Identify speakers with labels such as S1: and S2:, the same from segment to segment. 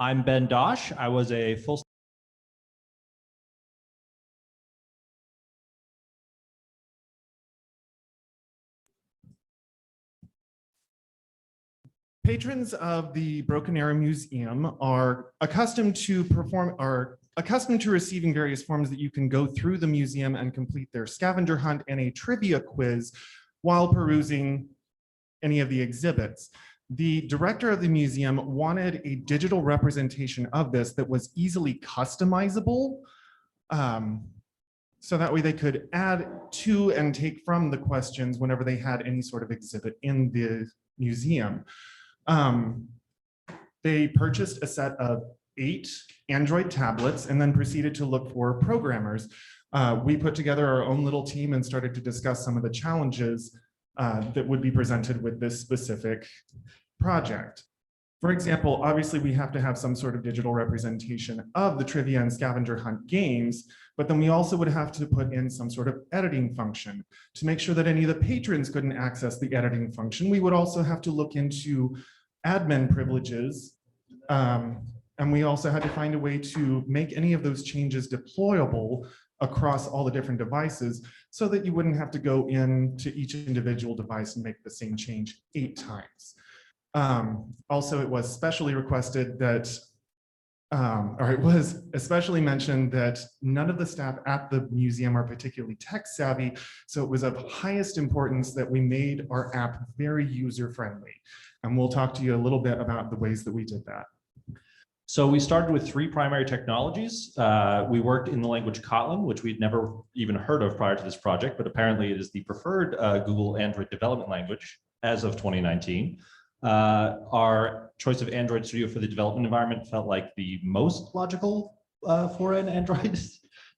S1: I'm Ben Dosh. I was a full
S2: Patrons of the Broken Arrow Museum are accustomed to receiving various forms that you can go through the museum and complete their scavenger hunt and a trivia quiz while perusing any of the exhibits. The director of the museum wanted a digital representation of this that was easily customizable, so that way they could add to and take from the questions whenever they had any sort of exhibit in the museum. They purchased a set of 8 Android tablets and then proceeded to look for programmers. We put together our own little team and started to discuss some of the challenges that would be presented with this specific project. For example, obviously we have to have some sort of digital representation of the trivia and scavenger hunt games, but then we also would have to put in some sort of editing function to make sure that any of the patrons couldn't access the editing function. We would also have to look into admin privileges, and we also had to find a way to make any of those changes deployable across all the different devices so that you wouldn't have to go into each individual device and make the same change 8 times. Also, it was specially requested that, or it was especially mentioned that none of the staff at the museum are particularly tech savvy, so it was of highest importance that we made our app very user-friendly. And we'll talk to you a little bit about the ways that we did that.
S1: So we started with 3 primary technologies. We worked in the language Kotlin, which we'd never even heard of prior to this project, but apparently it is the preferred Google Android development language as of 2019. Our choice of Android Studio for the development environment felt like the most logical for an Android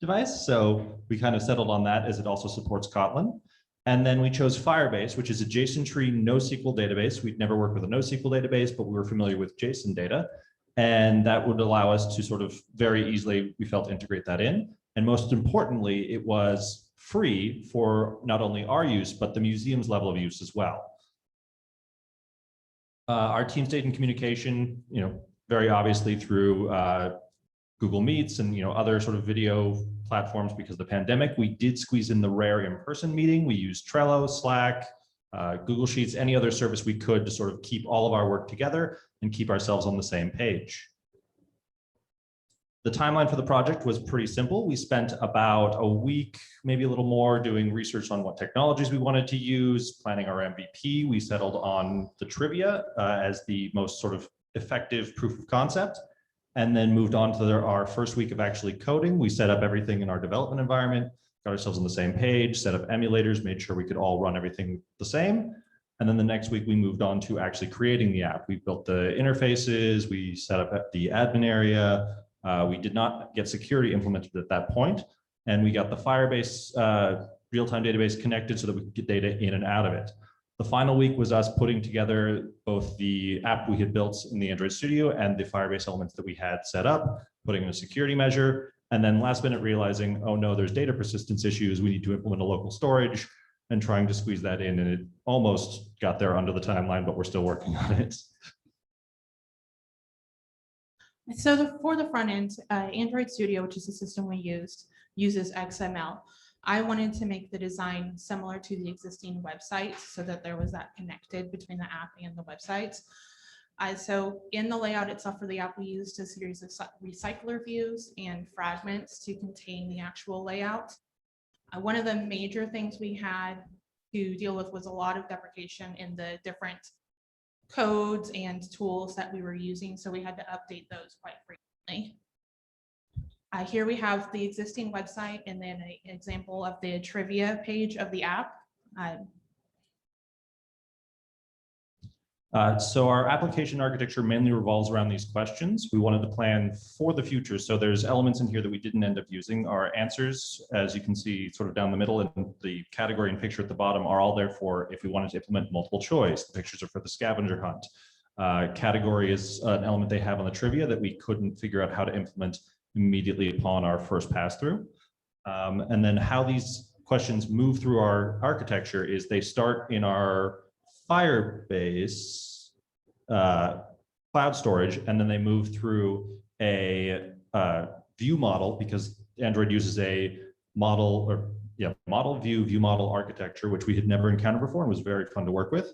S1: device. So we kind of settled on that as it also supports Kotlin. And then we chose Firebase, which is a JSON tree NoSQL database. We'd never worked with a NoSQL database, but we were familiar with JSON data. And that would allow us to sort of very easily, we felt, integrate that in. And most importantly, it was free for not only our use, but the museum's level of use as well. Our team stayed in communication, very obviously through Google Meets and other sort of video platforms because of the pandemic. We did squeeze in the rare in-person meeting. We used Trello, Slack, Google Sheets, any other service we could to sort of keep all of our work together and keep ourselves on the same page. The timeline for the project was pretty simple. We spent about a week, maybe a little more, doing research on what technologies we wanted to use, planning our MVP. We settled on the trivia as the most sort of effective proof of concept, and then moved on to our first week of actually coding. We set up everything in our development environment, got ourselves on the same page, set up emulators, made sure we could all run everything the same. And then the next week we moved on to actually creating the app. We built the interfaces, we set up the admin area. We did not get security implemented at that point, and we got the Firebase real-time database connected so that we could get data in and out of it. The final week was us putting together both the app we had built in the Android Studio and the Firebase elements that we had set up, putting in a security measure, and then last minute realizing, oh no, there's data persistence issues, we need to implement a local storage, and trying to squeeze that in, and it almost got there under the timeline, but we're still working on it.
S3: So for the front end, Android Studio, which is the system we uses XML. I wanted to make the design similar to the existing websites so that there was that connected between the app and the websites. So in the layout itself for the app, we used a series of recycler views and fragments to contain the actual layout. One of the major things we had to deal with was a lot of deprecation in the different codes and tools that we were using, so we had to update those quite frequently. Here we have the existing website and then an example of the trivia page of the app.
S1: So our application architecture mainly revolves around these questions. We wanted to plan for the future. So there's elements in here that we didn't end up using. Our answers, as you can see sort of down the middle, and the category and picture at the bottom are all there for if we wanted to implement multiple choice. The pictures are for the scavenger hunt. Category is an element they have on the trivia that we couldn't figure out how to implement immediately upon our first pass through. And then how these questions move through our architecture is they start in our Firebase cloud storage, and then they move through a view model, because Android uses a model view model architecture, which we had never encountered before and was very fun to work with.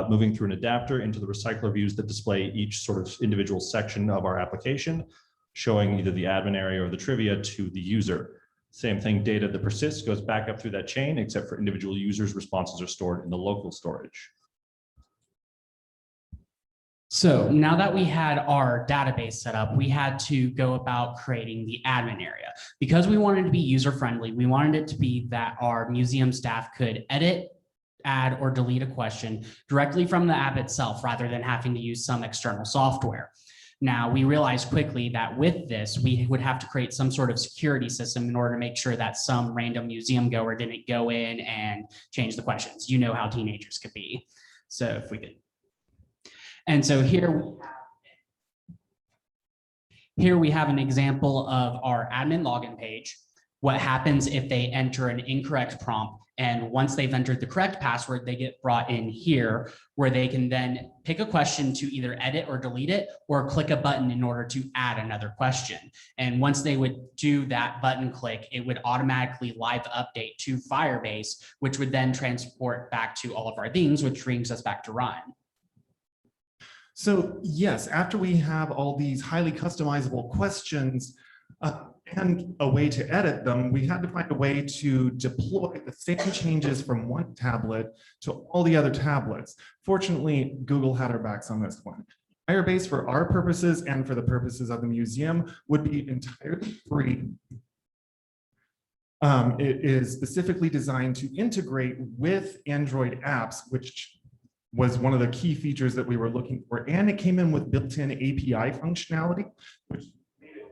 S1: Moving through an adapter into the recycler views that display each sort of individual section of our application, showing either the admin area or the trivia to the user. Same thing, data that persists goes back up through that chain, except for individual users' responses are stored in the local storage.
S4: So now that we had our database set up, we had to go about creating the admin area. Because we wanted to be user-friendly, we wanted it to be that our museum staff could edit, add, or delete a question directly from the app itself, rather than having to use some external software. Now, we realized quickly that with this, we would have to create some sort of security system in order to make sure that some random museum goer didn't go in and change the questions. You know how teenagers could be. So if we could. And so here we have an example of our admin login page. What happens if they enter an incorrect prompt, and once they've entered the correct password, they get brought in here where they can then pick a question to either edit or delete it, or click a button in order to add another question. And once they would do that button click, it would automatically live update to Firebase, which would then transport back to all of our themes, which brings us back to Ryan.
S2: So yes, after we have all these highly customizable questions and a way to edit them, we had to find a way to deploy the same changes from one tablet to all the other tablets. Fortunately, Google had our backs on this one. Firebase, for our purposes and for the purposes of the museum, would be entirely free. It is specifically designed to integrate with Android apps, which was one of the key features that we were looking for. And it came in with built-in API functionality, which made it,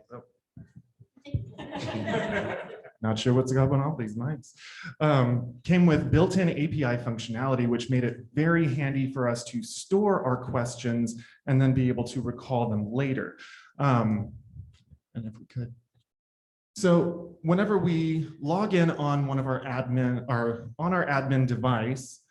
S2: not sure what's going on with these mics. Came with built-in API functionality, which made it very handy for us to store our questions and then be able to recall them later. And if we could. So whenever we log in on one of our admin, or on our admin device,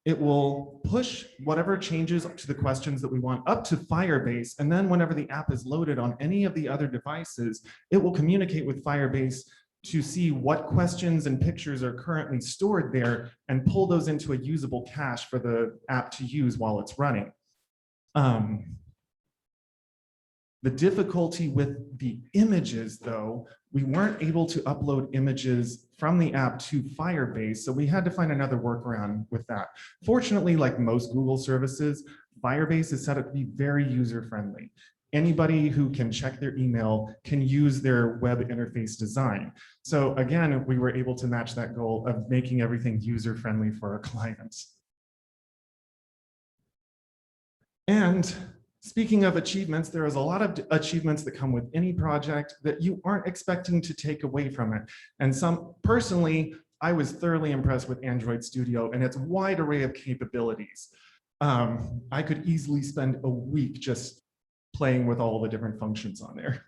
S2: it will push whatever changes to the questions that we want up to Firebase. And then whenever the app is loaded on any of the other devices, it will communicate with Firebase to see what questions and pictures are currently stored there and pull those into a usable cache for the app to use while it's running. The difficulty with the images, though, we weren't able to upload images from the app to Firebase, so we had to find another workaround with that. Fortunately, like most Google services, Firebase is set up to be very user-friendly. Anybody who can check their email can use their web interface design. So again, we were able to match that goal of making everything user-friendly for our clients. And speaking of achievements, there is a lot of achievements that come with any project that you aren't expecting to take away from it. And personally, I was thoroughly impressed with Android Studio and its wide array of capabilities. I could easily spend a week just playing with all the different functions on there.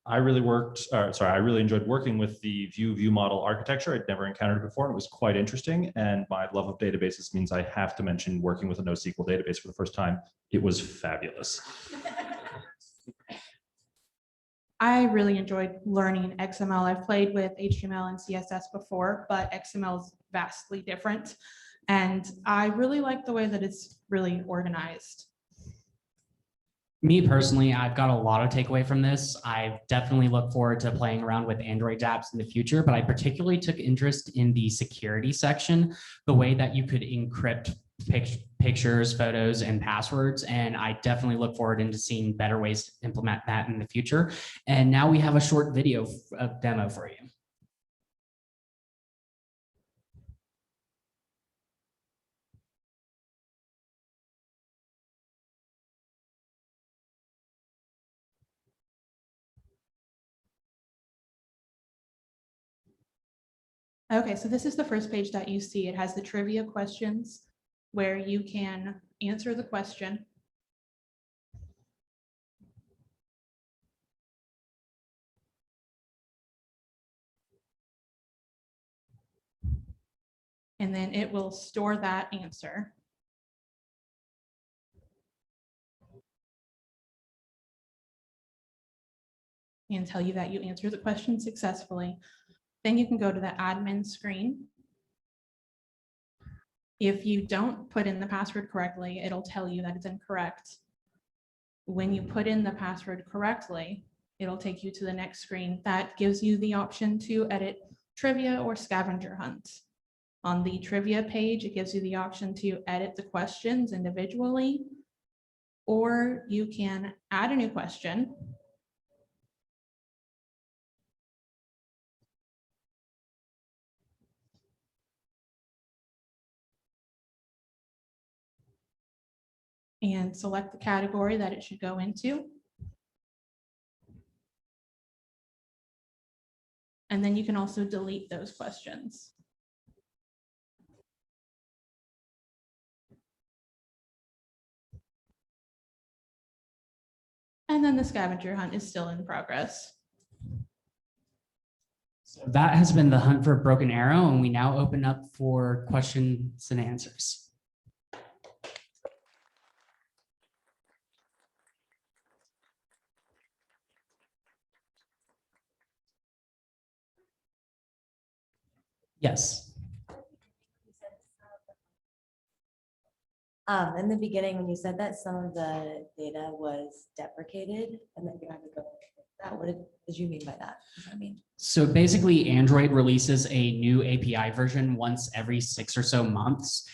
S1: I really enjoyed working with the view model architecture. I'd never encountered it before. It was quite interesting. And my love of databases means I have to mention working with a NoSQL database for the first time. It was fabulous.
S3: I really enjoyed learning XML. I've played with HTML and CSS before, but XML is vastly different. And I really like the way that it's really organized.
S4: Me personally, I've got a lot of takeaway from this. I definitely look forward to playing around with Android apps in the future, but I particularly took interest in the security section, the way that you could encrypt pictures, photos, and passwords. And I definitely look forward into seeing better ways to implement that in the future. And now we have a short video demo for you.
S3: Okay, so this is the first page that you see. It has the trivia questions where you can answer the question. And then it will store that answer. and tell you that you answered the question successfully. Then you can go to the admin screen. If you don't put in the password correctly, it'll tell you that it's incorrect. When you put in the password correctly, it'll take you to the next screen that gives you the option to edit trivia or scavenger hunt. On the trivia page, it gives you the option to edit the questions individually, or you can add a new question. And select the category that it should go into. And then you can also delete those questions. And then the scavenger hunt is still in progress.
S4: So that has been the hunt for a broken arrow, and we now open up for questions and answers. Yes.
S5: In the beginning, when you said that some of the data was deprecated and that you had to go, that what did you mean by that? What does that mean?
S4: So basically, Android releases a new API version once every 6 or so months.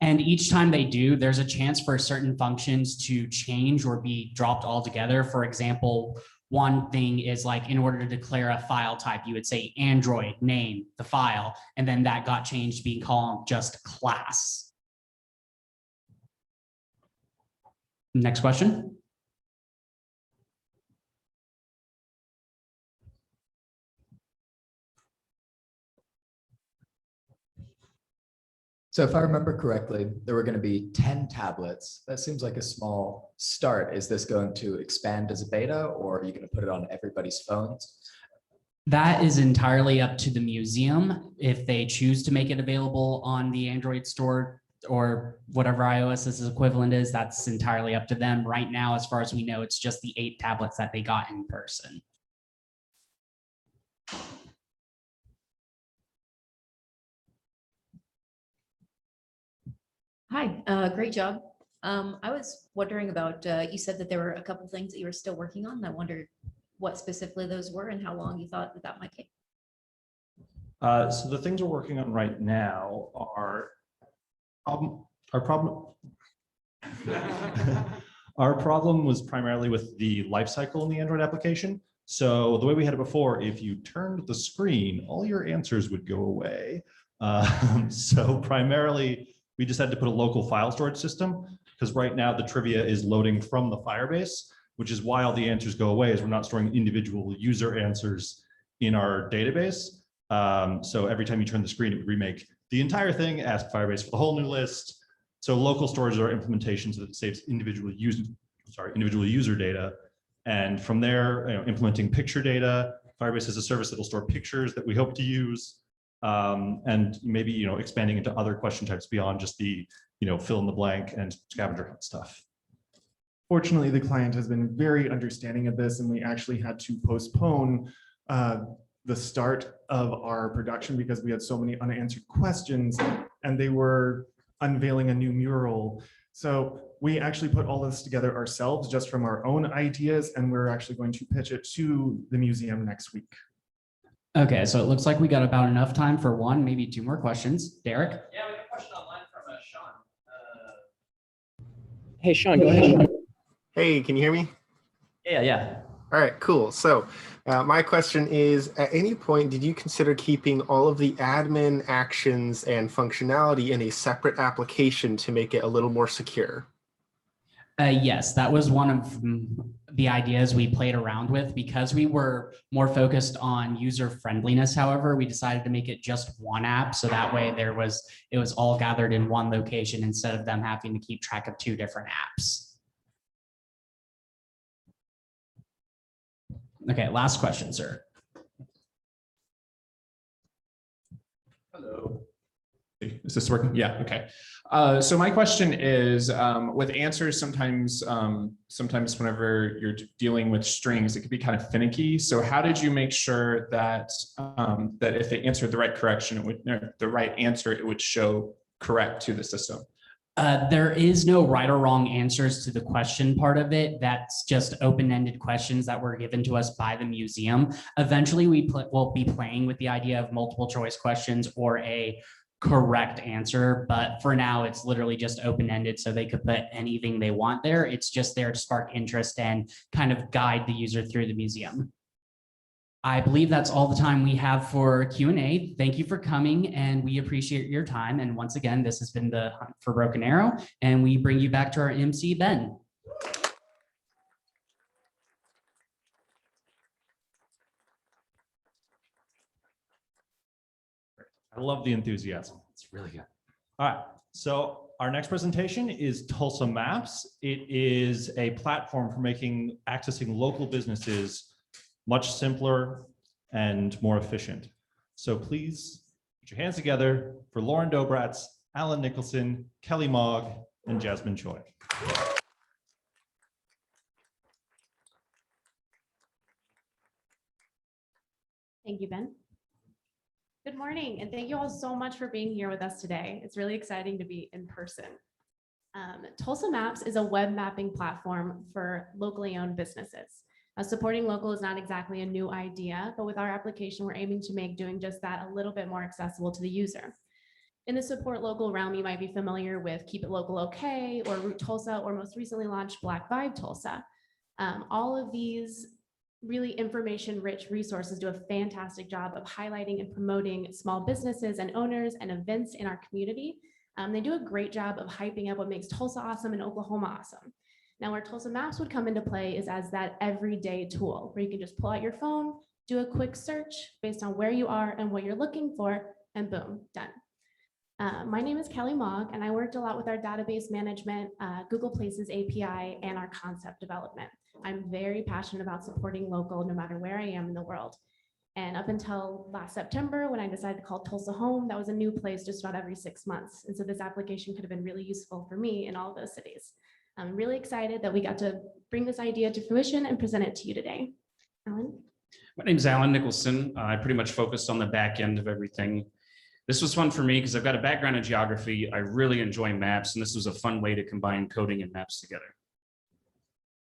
S4: And each time they do, there's a chance for certain functions to change or be dropped altogether. For example, one thing is like, in order to declare a file type, you would say Android name, the file, and then that got changed to being called just class. Next question.
S6: So if I remember correctly, there were going to be 10 tablets. That seems like a small start. Is this going to expand as a beta, or are you going to put it on everybody's phones?
S4: That is entirely up to the museum. If they choose to make it available on the Android store or whatever iOS's equivalent is, that's entirely up to them. Right now, as far as we know, it's just the 8 tablets that they got in person.
S7: Hi, great job. I was wondering about, you said that there were a couple things that you were still working on. I wondered what specifically those were and how long you thought that that might take.
S1: So the things we're working on right now are our problem. Our problem was primarily with the life cycle in the Android application. So the way we had it before, if you turned the screen, all your answers would go away. So primarily, we just had to put a local file storage system, because right now the trivia is loading from the Firebase, which is why all the answers go away, is we're not storing individual user answers in our database. So every time you turn the screen, it would remake the entire thing, ask Firebase for the whole new list. So local storage are implementations that saves individual user data. And from there, implementing picture data. Firebase is a service that will store pictures that we hope to use. And maybe expanding into other question types beyond just the fill in the blank and scavenger hunt stuff.
S2: Fortunately, the client has been very understanding of this, and we actually had to postpone the start of our production because we had so many unanswered questions, and they were unveiling a new mural. So we actually put all this together ourselves just from our own ideas, and we're actually going to pitch it to the museum next week.
S4: Okay, so it looks like we got about enough time for 1, maybe 2 more questions. Derek?
S8: Yeah, we have a question online from Sean. Hey, Sean, go ahead.
S9: Hey, can you hear me?
S8: Yeah.
S9: All right, cool. So my question is, at any point, did you consider keeping all of the admin actions and functionality in a separate application to make it a little more secure?
S4: Yes, that was one of the ideas we played around with. Because we were more focused on user friendliness, however, we decided to make it just one app. So that way it was all gathered in one location instead of them having to keep track of 2 different apps. Okay, last question, sir.
S1: Hello.
S10: Is this working? Yeah, okay. So my question is, with answers, sometimes whenever you're dealing with strings, it can be kind of finicky. So how did you make sure that that if they answered the right correction, the right answer, it would show correct to the system?
S4: There is no right or wrong answers to the question part of it. That's just open-ended questions that were given to us by the museum. Eventually, we'll be playing with the idea of multiple choice questions or a correct answer, but for now it's literally just open-ended, so they could put anything they want there. It's just there to spark interest and kind of guide the user through the museum. I believe that's all the time we have for Q&A. Thank you for coming, and we appreciate your time. And once again, this has been the Hunt for Broken Arrow, and we bring you back to our MC, Ben.
S1: I love the enthusiasm. It's really good. All right. So our next presentation is Tulsa Maps. It is a platform for accessing local businesses much simpler and more efficient. So please put your hands together for Lauren Dobratz, Alan Nicholson, Kelly Mogg, and Jasmine Choi.
S11: Thank you, Ben. Good morning, and thank you all so much for being here with us today. It's really exciting to be in person. Tulsa Maps is a web mapping platform for locally owned businesses. Supporting local is not exactly a new idea, but with our application, we're aiming to make doing just that a little bit more accessible to the user. In the support local realm, you might be familiar with Keep It Local OK, or Route Tulsa, or most recently launched Black Vibe Tulsa. All of these really information-rich resources do a fantastic job of highlighting and promoting small businesses and owners and events in our community. They do a great job of hyping up what makes Tulsa awesome and Oklahoma awesome. Now, where Tulsa Maps would come into play is as that everyday tool where you can just pull out your phone, do a quick search based on where you are and what you're looking for, and boom, done. My name is Kelly Mogg, and I worked a lot with our database management, Google Places API, and our concept development. I'm very passionate about supporting local no matter where I am in the world. And up until last September, when I decided to call Tulsa home, that was a new place just about every 6 months. And so this application could have been really useful for me in all of those cities. I'm really excited that we got to bring this idea to fruition and present it to you today. Alan?
S12: My name is Alan Nicholson. I pretty much focused on the back end of everything. This was fun for me because I've got a background in geography. I really enjoy maps, and this was a fun way to combine coding and maps together.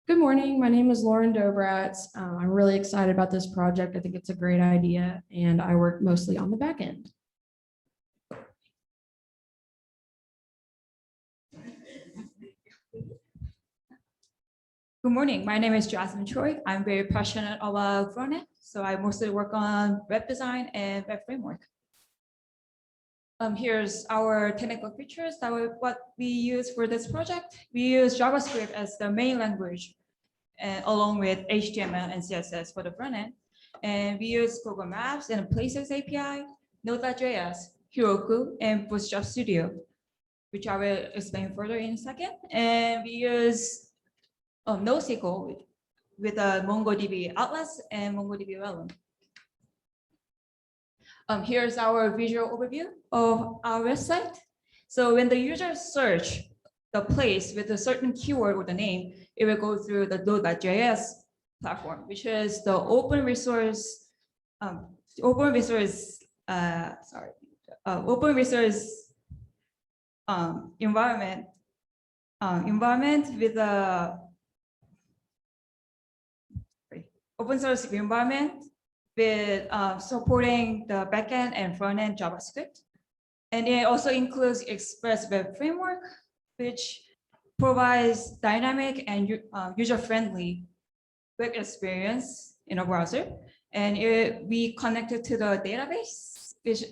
S13: Good morning. My name is Lauren Dobratz. I'm really excited about this project. I think it's a great idea, and I work mostly on the back end.
S14: Good morning. My name is Jasmine Choi. I'm very passionate about front end, so I mostly work on web design and web framework. Here's our technical features what we use for this project. We use JavaScript as the main language, along with HTML and CSS for the front end. And we use Google Maps and Places API, Node.js, Heroku, and Bootstrap Studio, which I will explain further in a second. And we use NoSQL with a MongoDB Atlas and MongoDB Realm. Here's our visual overview of our website. So when the user search the place with a certain keyword or the name, it will go through the Node.js platform, which is the open resource environment with a open source environment with supporting the backend and front-end JavaScript. And it also includes Express Web Framework, which provides dynamic and user-friendly web experience in a browser. And we connected to the database, which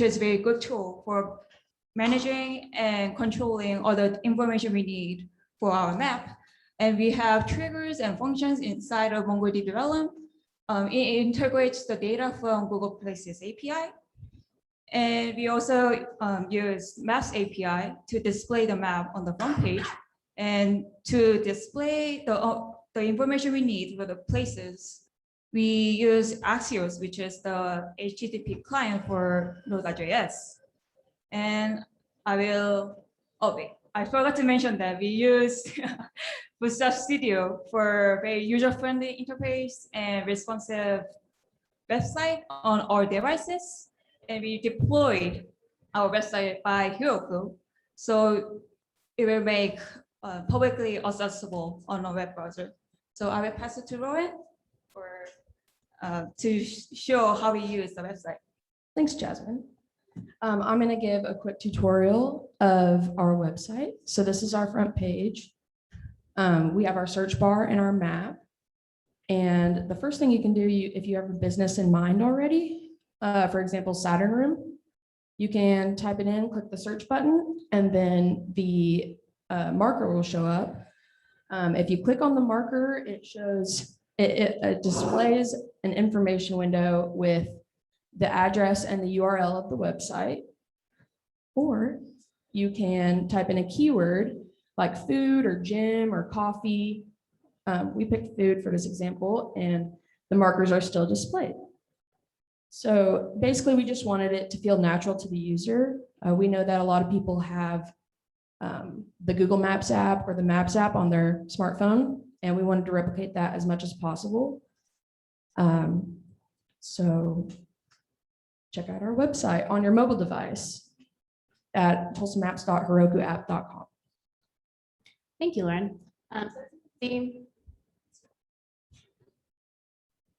S14: is a very good tool for managing and controlling all the information we need for our map. And we have triggers and functions inside of MongoDB Realm. It integrates the data from Google Places API. And we also use Maps API to display the map on the front page and to display the information we need for the places we use Axios, which is the HTTP client for Node.js. And I forgot to mention that we use Bootstrap Studio for very user-friendly interface and responsive website on our devices. And we deployed our website by Heroku. So it will make publicly accessible on a web browser. So I will pass it to Lauren to show how we use the website.
S13: Thanks, Jasmine. I'm going to give a quick tutorial of our website. So this is our front page. We have our search bar and our map. And the first thing you can do, if you have a business in mind already, for example, Saturn Room, you can type it in, click the search button, and then the marker will show up. If you click on the marker, it displays an information window with the address and the URL of the website. Or you can type in a keyword like food or gym or coffee. We picked food for this example, and the markers are still displayed. So basically, we just wanted it to feel natural to the user. We know that a lot of people have the Google Maps app or the Maps app on their smartphone, and we wanted to replicate that as much as possible. So check out our website on your mobile device at tulsamaps.herokuapp.com.
S11: Thank you, Lauren.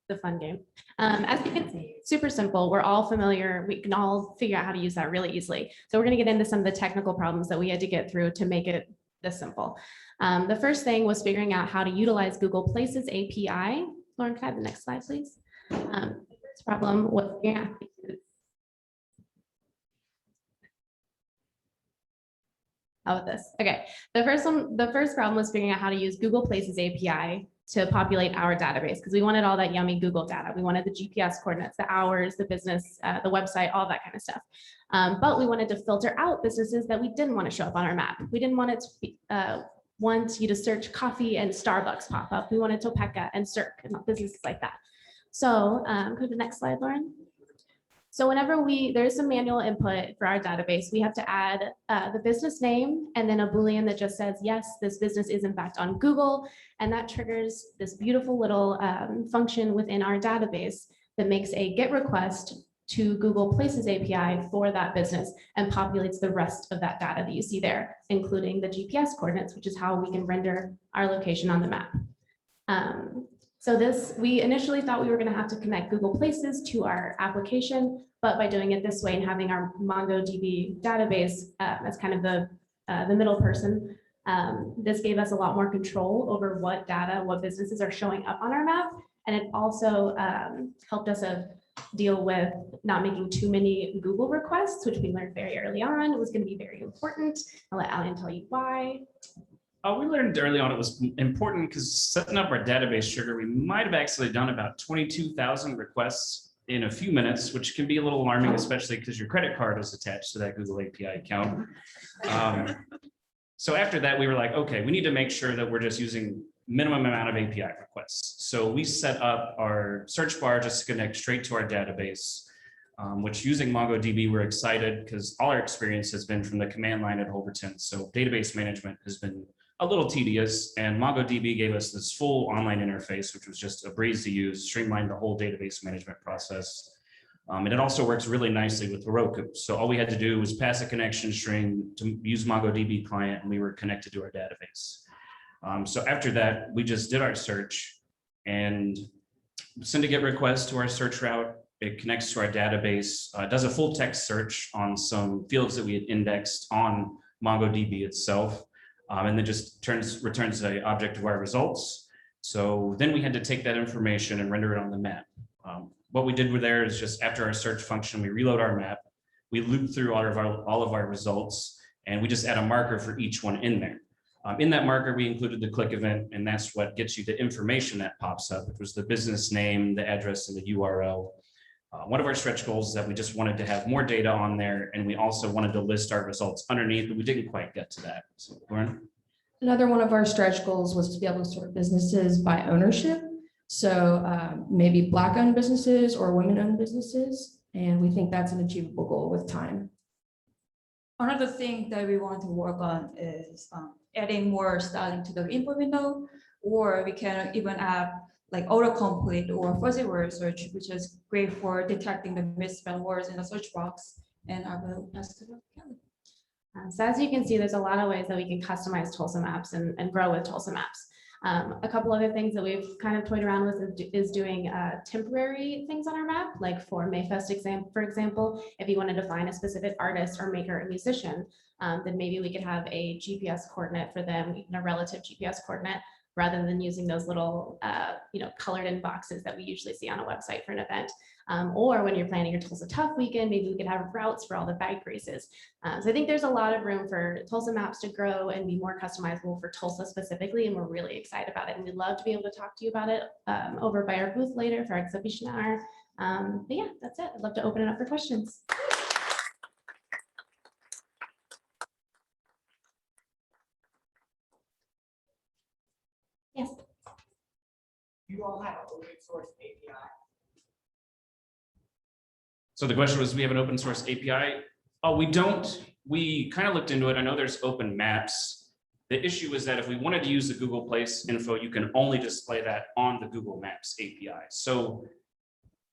S11: The fun game. As you can see, super simple. We're all familiar. We can all figure out how to use that really easily. So we're going to get into some of the technical problems that we had to get through to make it this simple. The first thing was figuring out how to utilize Google Places API. Lauren, can I have the next slide, please? The first problem was figuring out how to use. How about this? Okay, the first problem was figuring out how to use Google Places API to populate our database, because we wanted all that yummy Google data. We wanted the GPS coordinates, the hours, the business, the website, all that kind of stuff. But we wanted to filter out businesses that we didn't want to show up on our map. We didn't want it to be, want you to search coffee and Starbucks pop up. We wanted Topeka and Cirque and businesses like that. So go to the next slide, Lauren. So whenever there's some manual input for our database, we have to add the business name and then a Boolean that just says, yes, this business is in fact on Google. And that triggers this beautiful little function within our database that makes a GET request to Google Places API for that business and populates the rest of that data that you see there, including the GPS coordinates, which is how we can render our location on the map. So we initially thought we were going to have to connect Google Places to our application, but by doing it this way and having our MongoDB database as kind of the middle person, this gave us a lot more control over what data, what businesses are showing up on our map. And it also helped us deal with not making too many Google requests, which we learned very early on. It was going to be very important. I'll let Alan tell you why.
S12: We learned early on it was important because setting up our database sugar, we might have actually done about 22,000 requests in a few minutes, which can be a little alarming, especially because your credit card is attached to that Google API account. So after that, we were like, okay, we need to make sure that we're just using minimum amount of API requests. So we set up our search bar just to connect straight to our database, which using MongoDB, we're excited because all our experience has been from the command line at Overton. So database management has been a little tedious, and MongoDB gave us this full online interface, which was just a breeze to use, streamlined the whole database management process. And it also works really nicely with Heroku. So all we had to do was pass a connection string to use MongoDB client, and we were connected to our database. So after that, we just did our search and send a GET request to our search route. It connects to our database, does a full text search on some fields that we had indexed on MongoDB itself. And then just returns an object of our results. So then we had to take that information and render it on the map. What we did there is just after our search function, we reload our map, we loop through all of our results, and we just add a marker for each one in there. In that marker, we included the click event, and that's what gets you the information that pops up, which was the business name, the address, and the URL. One of our stretch goals is that we just wanted to have more data on there, and we also wanted to list our results underneath, but we didn't quite get to that. So, Lauren?
S13: Another one of our stretch goals was to be able to sort businesses by ownership. So maybe Black-owned businesses or women-owned businesses. And we think that's an achievable goal with time.
S14: Another thing that we want to work on is adding more styling to the info window, or we can even add like autocomplete or fuzzy word search, which is great for detecting the misspelled words in the search box. And I will pass to Kelly.
S11: So as you can see, there's a lot of ways that we can customize Tulsa Maps and grow with Tulsa Maps. A couple other things that we've kind of toyed around with is doing temporary things on our map, like for Mayfest for example, if you wanted to find a specific artist or maker or musician, then maybe we could have a GPS coordinate for them, a relative GPS coordinate, rather than using those little, colored in boxes that we usually see on a website for an event. Or when you're planning your Tulsa Tough weekend, maybe we could have routes for all the bike races. So I think there's a lot of room for Tulsa Maps to grow and be more customizable for Tulsa specifically, and we're really excited about it. And we'd love to be able to talk to you about it over by our booth later for our exhibition hour. But yeah, that's it. I'd love to open it up for questions. Yes.
S8: You all have an open source API.
S12: So the question was, we have an open source API? Oh, we don't. We kind of looked into it. I know there's open maps. The issue is that if we wanted to use the Google Place info, you can only display that on the Google Maps API. So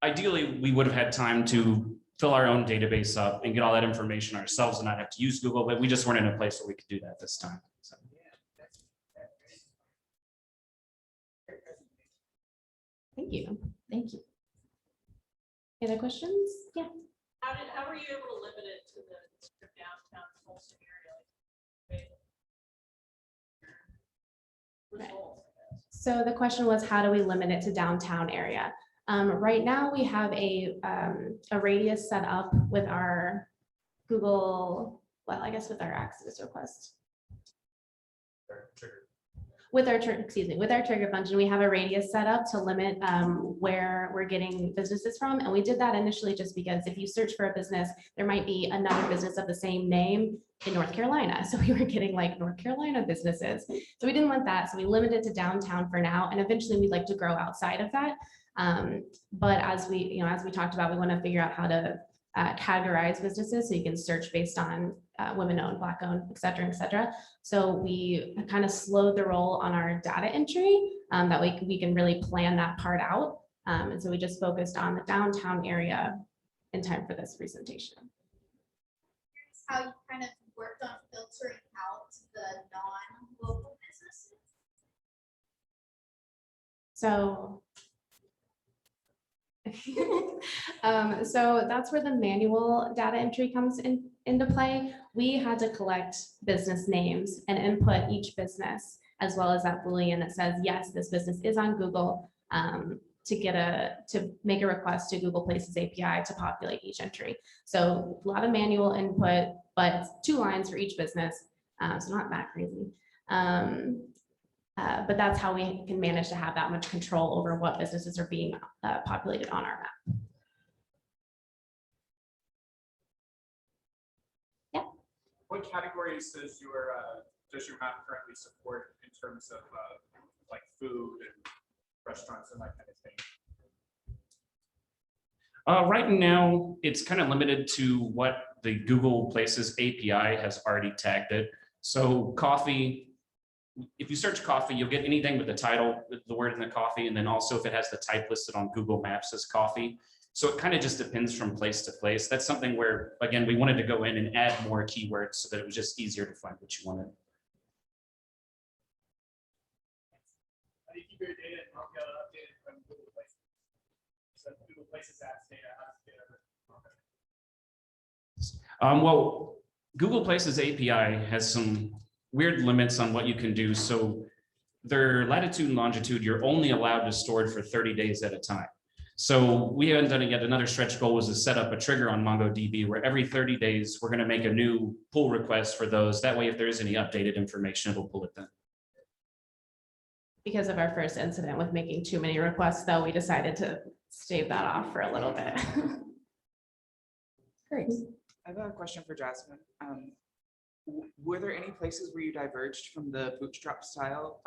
S12: ideally, we would have had time to fill our own database up and get all that information ourselves and not have to use Google, but we just weren't in a place where we could do that this time. So.
S11: Thank you. Thank you. Any other questions? Yeah.
S15: How were you able to limit it to the downtown Tulsa area?
S11: Right. So the question was, how do we limit it to downtown area? Right now we have a radius set up with our Google, well, I guess with our access request. With our trigger function, we have a radius set up to limit where we're getting businesses from. And we did that initially just because if you search for a business, there might be another business of the same name in North Carolina. So we were getting like North Carolina businesses. So we didn't want that. So we limited to downtown for now. And eventually we'd like to grow outside of that. But as we talked about, we want to figure out how to categorize businesses so you can search based on women-owned, Black-owned, et cetera. So we kind of slowed the roll on our data entry that we can really plan that part out. And so we just focused on the downtown area in time for this presentation.
S15: How you kind of worked on filtering out the non-local businesses?
S11: So so that's where the manual data entry comes into play. We had to collect business names and input each business as well as that Boolean that says, yes, this business is on Google to make a request to Google Places API to populate each entry. So a lot of manual input, but it's 2 lines for each business. So not that crazy. But that's how we can manage to have that much control over what businesses are being populated on our map. Yeah.
S10: What categories does your map currently support in terms of like food and restaurants and that kind of thing?
S12: Right now, it's kind of limited to what the Google Places API has already tagged it. So coffee. If you search coffee, you'll get anything with the title, the word in the coffee, and then also if it has the type listed on Google Maps as coffee. So it kind of just depends from place to place. That's something where, again, we wanted to go in and add more keywords so that it was just easier to find what you wanted.
S8: How do you keep your data and help you updated from Google Places? So Google Places apps data, how does data?
S12: Well, Google Places API has some weird limits on what you can do. So their latitude and longitude, you're only allowed to store it for 30 days at a time. So we haven't done it yet. Another stretch goal was to set up a trigger on MongoDB where every 30 days, we're going to make a new pull request for those. That way, if there is any updated information, it'll pull it then.
S11: Because of our first incident with making too many requests, though, we decided to stave that off for a little bit. Great.
S16: I have a question for Jasmine. Were there any places where you diverged from the bootstrap style,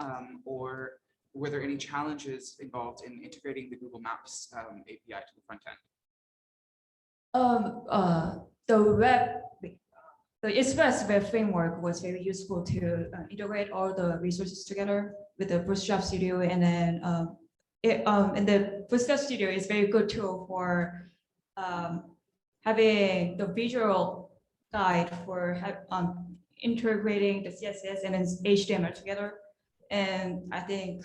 S16: or were there any challenges involved in integrating the Google Maps API to the front end?
S14: The Express Web framework was very useful to integrate all the resources together with the Bootstrap Studio, and then and the Bootstrap Studio is very good tool for having the visual guide for integrating the CSS and then HTML together. And I think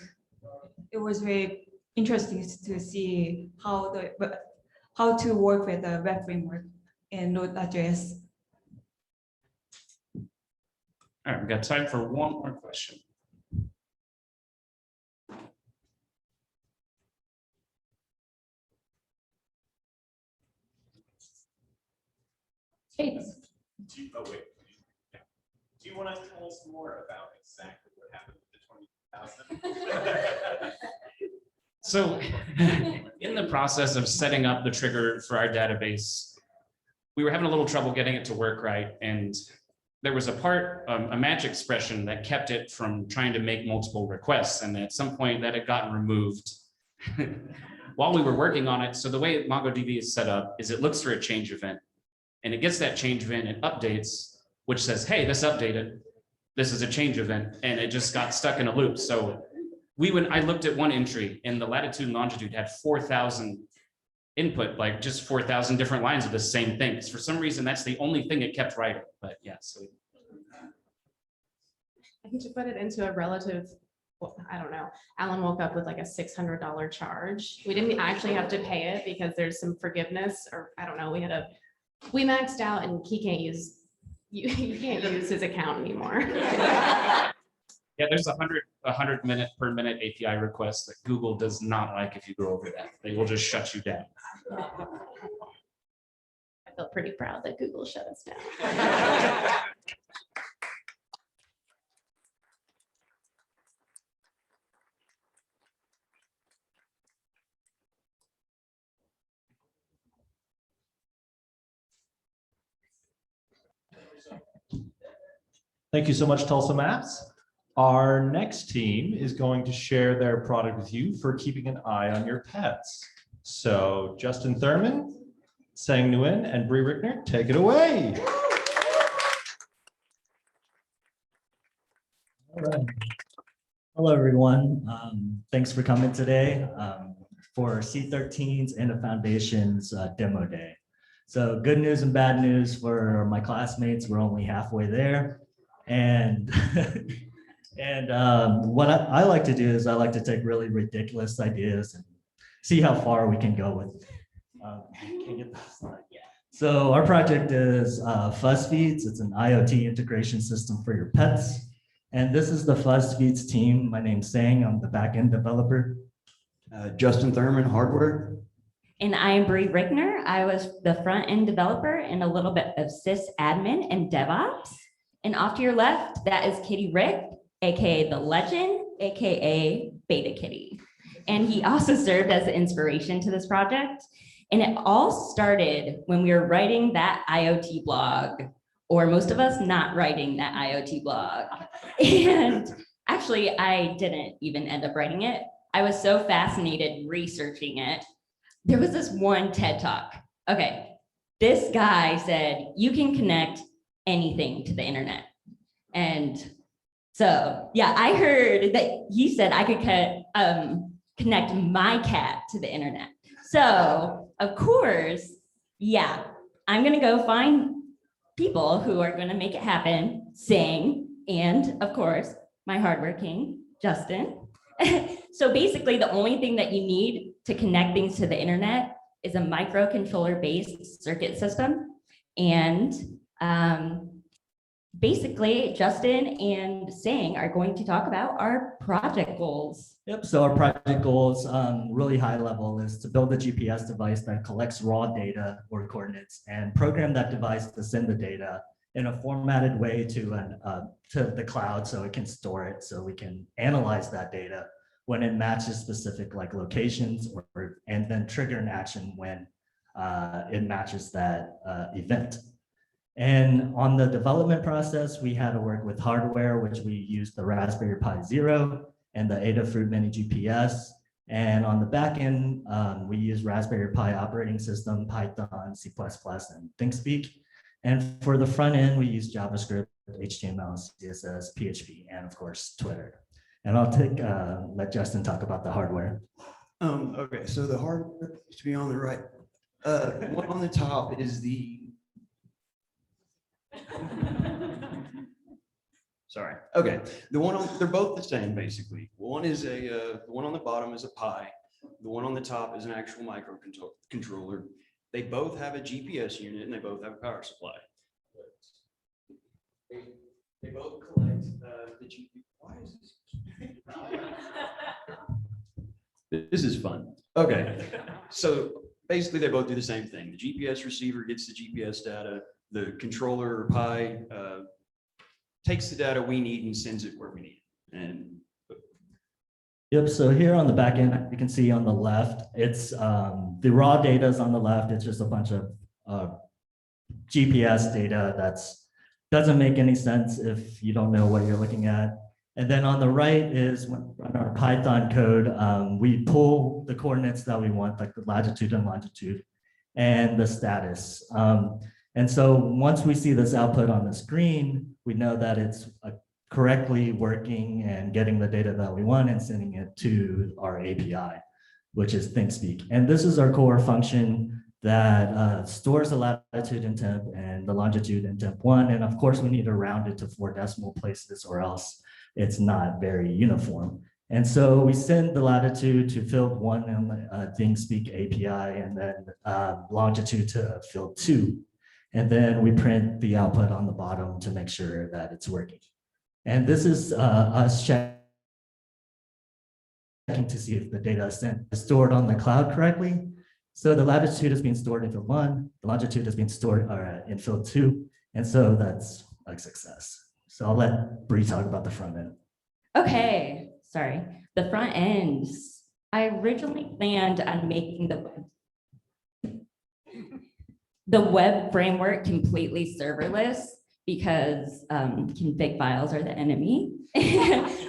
S14: it was very interesting to see how to work with the web framework in Node.js.
S12: All right, we've got time for one more question.
S7: Hey,
S8: Do you, oh wait, yeah. Do you want to tell us more about exactly what happened with the 20,000?
S12: So in the process of setting up the trigger for our database, we were having a little trouble getting it to work right. And there was a part, a match expression that kept it from trying to make multiple requests. And at some point that had gotten removed while we were working on it. So the way MongoDB is set up is it looks for a change event and it gets that change event and updates, which says, hey, this updated, this is a change event. And it just got stuck in a loop. So I looked at one entry and the latitude and longitude had 4,000 input, like just 4,000 different lines of the same thing. Because for some reason, that's the only thing it kept writing. But yeah, so.
S11: I think to put it into a relative, well, I don't know, Alan woke up with like a $600 charge. We didn't actually have to pay it because there's some forgiveness, or I don't know, we maxed out and he can't use, you can't use his account anymore.
S12: Yeah, there's 100 minute per minute API requests that Google does not like if you go over that. They will just shut you down.
S11: I feel pretty proud that Google shut us down.
S1: Thank you so much, Tulsa Maps. Our next team is going to share their product with you for keeping an eye on your pets. So Justin Thurman, Sang Nguyen, and Bree Rickner, take it away.
S17: All right. Hello, everyone. Thanks for coming today for C13's and the Foundation's demo day. So good news and bad news for my classmates. We're only halfway there. And what I like to do is I like to take really ridiculous ideas and see how far we can go with. Can get that slide? Yeah. So our project is Fuzz Feeds. It's an IoT integration system for your pets. And this is the Fuzz Feeds team. My name's Sang. I'm the backend developer.
S18: Justin Thurman, hardware.
S19: And I am Bree Rickner. I was the front end developer and a little bit of sysadmin and DevOps. And off to your left, that is Kitty Rick, AKA the legend, AKA Beta Kitty. And he also served as the inspiration to this project. And it all started when we were writing that IoT blog, or most of us not writing that IoT blog. And actually, I didn't even end up writing it. I was so fascinated researching it. There was this one TED Talk. Okay, this guy said, you can connect anything to the internet. And so, yeah, I heard that he said I could connect my cat to the internet. So, of course, yeah, I'm gonna go find people who are gonna make it happen, Sang, and of course, my hardware king, Justin. So basically, the only thing that you need to connect things to the internet is a microcontroller-based circuit system. And basically, Justin and Sang are going to talk about our project goals.
S17: Yep, so our project goals, really high level, is to build a GPS device that collects raw data or coordinates and program that device to send the data in a formatted way to the cloud so it can store it, so we can analyze that data when it matches specific like locations, and then trigger an action when it matches that event. And on the development process, we had to work with hardware, which we used the Raspberry Pi Zero, and the Adafruit Mini GPS. And on the back end, we use Raspberry Pi operating system, Python, C++, and ThinkSpeak. And for the front end, we use JavaScript, HTML, CSS, PHP, and of course, Twitter. And I'll let Justin talk about the hardware.
S18: Okay, so the hardware is to be on the right. One on the top is the. Sorry. Okay, they're both the same basically. One is the one on the bottom is a Pi. The one on the top is an actual microcontroller. They both have a GPS unit and they both have a power supply. They both collect the GPS. Why is this? This is fun. Okay, so basically they both do the same thing. The GPS receiver gets the GPS data. The controller or Pi takes the data we need and sends it where we need it. And
S17: Yep, so here on the back end, you can see on the left, it's the raw data is on the left. It's just a bunch of GPS data that's doesn't make any sense if you don't know what you're looking at. And then on the right is when we run our Python code, we pull the coordinates that we want, like the latitude and longitude, and the status. And so once we see this output on the screen, we know that it's correctly working and getting the data that we want and sending it to our API, which is ThinkSpeak. And this is our core function that stores the latitude and temp and the longitude in temp1. And of course, we need to round it to 4 decimal places or else it's not very uniform. And so we send the latitude to field 1 in the ThinkSpeak API and then longitude to field 2. And then we print the output on the bottom to make sure that it's working. And this is us checking to see if the data is stored on the cloud correctly. So the latitude is being stored in field 1, the longitude is being stored in field 2. And so that's a success. So I'll let Bree talk about the front end.
S19: Okay, sorry. The front end, I originally planned on making the web framework completely serverless because config files are the enemy.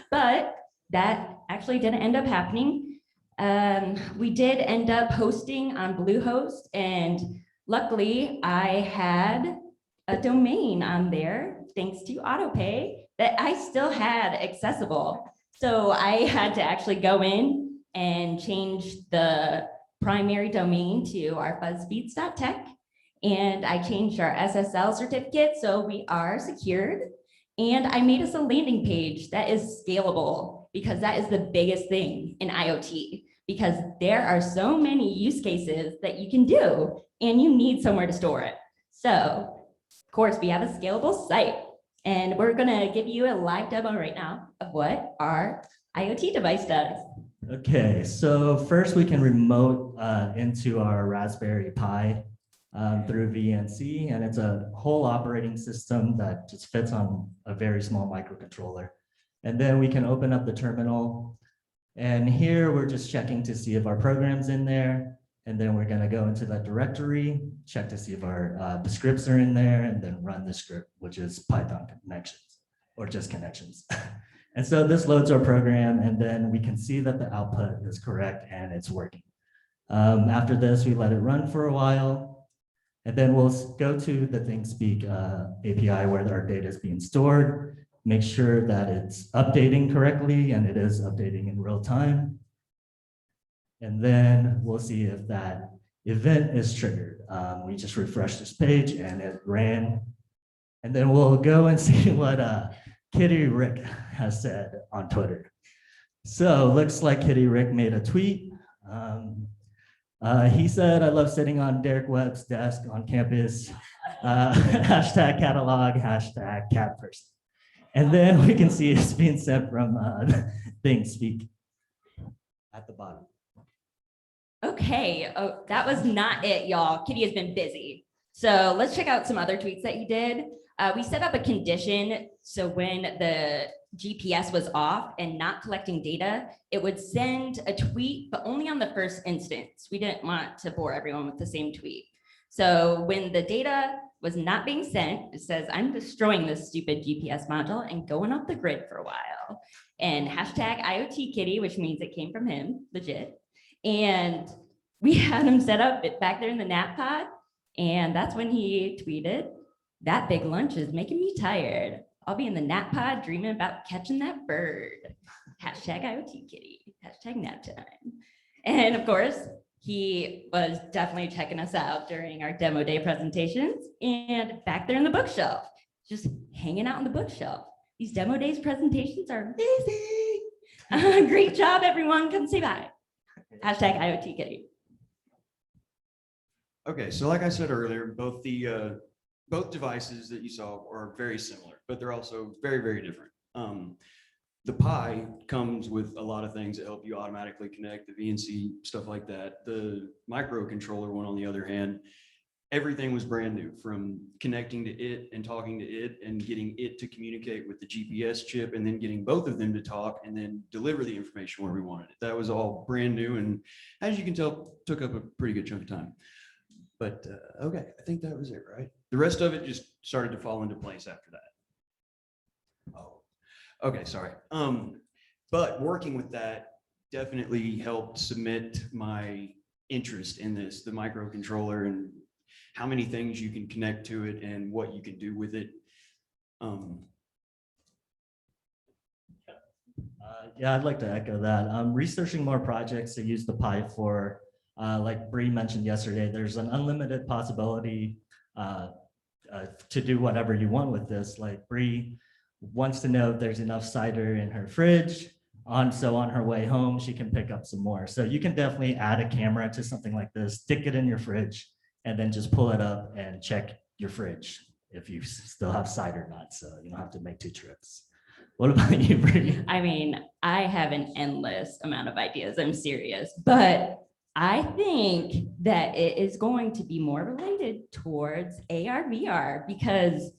S19: But that actually didn't end up happening. We did end up hosting on Bluehost, and luckily I had a domain on there, thanks to AutoPay, that I still had accessible. So I had to actually go in and change the primary domain to our fuzzbeats.tech. And I changed our SSL certificate so we are secured. And I made us a landing page that is scalable because that is the biggest thing in IoT, because there are so many use cases that you can do and you need somewhere to store it. So of course we have a scalable site and we're gonna give you a live demo right now of what our IoT device does.
S17: Okay, so first we can remote into our Raspberry Pi through VNC, and it's a whole operating system that just fits on a very small microcontroller. And then we can open up the terminal, and here we're just checking to see if our program's in there, and then we're gonna go into that directory, check to see if our the scripts are in there, and then run the script, which is Python connections, or just connections. And so this loads our program, and then we can see that the output is correct and it's working. After this, we let it run for a while, and then we'll go to the ThinkSpeak API where our data is being stored, make sure that it's updating correctly, and it is updating in real time. And then we'll see if that event is triggered. We just refresh this page and it ran. And then we'll go and see what Kitty Rick has said on Twitter. So looks like Kitty Rick made a tweet. He said, "I love sitting on Derek Webb's desk on campus. Hashtag catalog, hashtag cat person." And then we can see it's being sent from ThinkSpeak at the bottom.
S19: Okay, oh, that was not it, y'all. Kitty has been busy. So let's check out some other tweets that he did. We set up a condition so when the GPS was off and not collecting data, it would send a tweet, but only on the first instance. We didn't want to bore everyone with the same tweet. So when the data was not being sent, it says, I'm destroying this stupid GPS module and going off the grid for a while. And hashtag IoT Kitty, which means it came from him, legit. And we had him set up back there in the nap pod. And that's when he tweeted, that big lunch is making me tired. I'll be in the nap pod dreaming about catching that bird. Hashtag IoT Kitty, hashtag nap time. And of course, he was definitely checking us out during our demo day presentations and back there in the bookshelf, just hanging out on the bookshelf. These demo days presentations are amazing. Great job, everyone. Come say bye. Hashtag IoT Kitty.
S18: Okay, so like I said earlier, both devices that you saw are very similar, but they're also very, very different. The Pi comes with a lot of things that help you automatically connect, the VNC, stuff like that. The microcontroller one, on the other hand, everything was brand new, from connecting to it and talking to it and getting it to communicate with the GPS chip and then getting both of them to talk and then deliver the information where we wanted it. That was all brand new, and as you can tell, took up a pretty good chunk of time. But okay, I think that was it, right? The rest of it just started to fall into place after that. Oh, okay, sorry. But working with that definitely helped cement my interest in this, the microcontroller, and how many things you can connect to it and what you can do with it.
S17: Yeah, I'd like to echo that. Researching more projects to use the Pi for, like Bree mentioned yesterday, there's an unlimited possibility to do whatever you want with this. Like Bree wants to know if there's enough cider in her fridge. So on her way home, she can pick up some more. So you can definitely add a camera to something like this, stick it in your fridge, and then just pull it up and check your fridge if you still have cider or not. So you don't have to make 2 trips. What about you, Bree?
S19: I mean, I have an endless amount of ideas. I'm serious, but I think that it is going to be more related towards AR, VR, because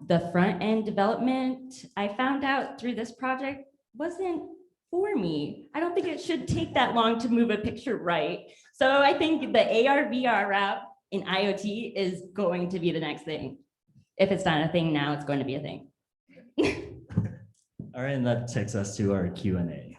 S19: the front end development I found out through this project wasn't for me. I don't think it should take that long to move a picture right. So I think the AR, VR route in IoT is going to be the next thing. If it's not a thing now, it's going to be a thing.
S17: All right, and that takes us to our Q&A.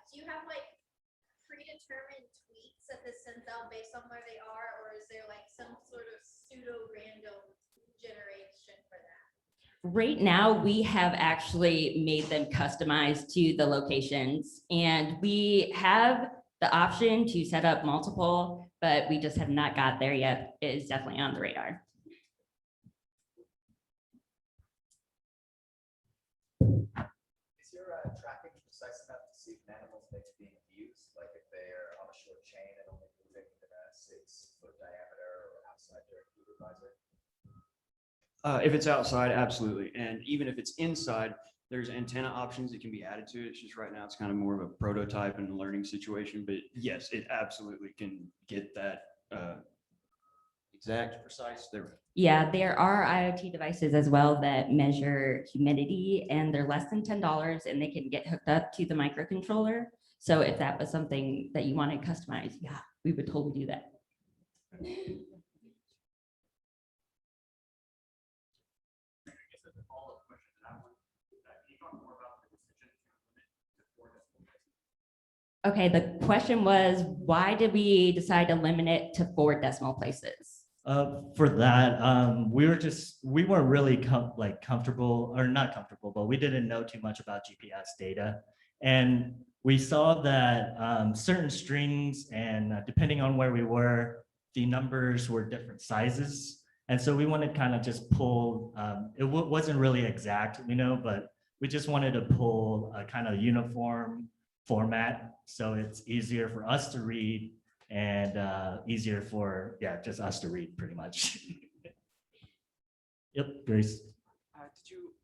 S15: Do you have like predetermined tweets that this sends out based on where they are, or is there like some sort of pseudo random generation for that?
S19: Right now, we have actually made them customized to the locations, and we have the option to set up multiple, but we just have not got there yet. It is definitely on the radar.
S6: Is your tracking precise enough to see if an animal's maybe being abused, like if they're on a short chain and only moving within a 6-foot diameter or outside their supervisor?
S18: If it's outside, absolutely. And even if it's inside, there's antenna options that can be added to it. It's just right now, it's kind of more of a prototype and a learning situation, but yes, it absolutely can get that exact, precise. There.
S19: Yeah, there are IoT devices as well that measure humidity, and they're less than $10 and they can get hooked up to the microcontroller. So if that was something that you wanted customized, yeah, we would totally do that. Okay, the question was, why did we decide to limit it to 4 decimal places?
S17: For that, we weren't really comfortable, or not comfortable, but we didn't know too much about GPS data. And we saw that certain strings, and depending on where we were, the numbers were different sizes. And so we wanted to kind of just pull, it wasn't really exact, but we just wanted to pull a kind of uniform format, so it's easier for us to read and easier for, just us to read pretty much. Yep, Grace.
S16: Did you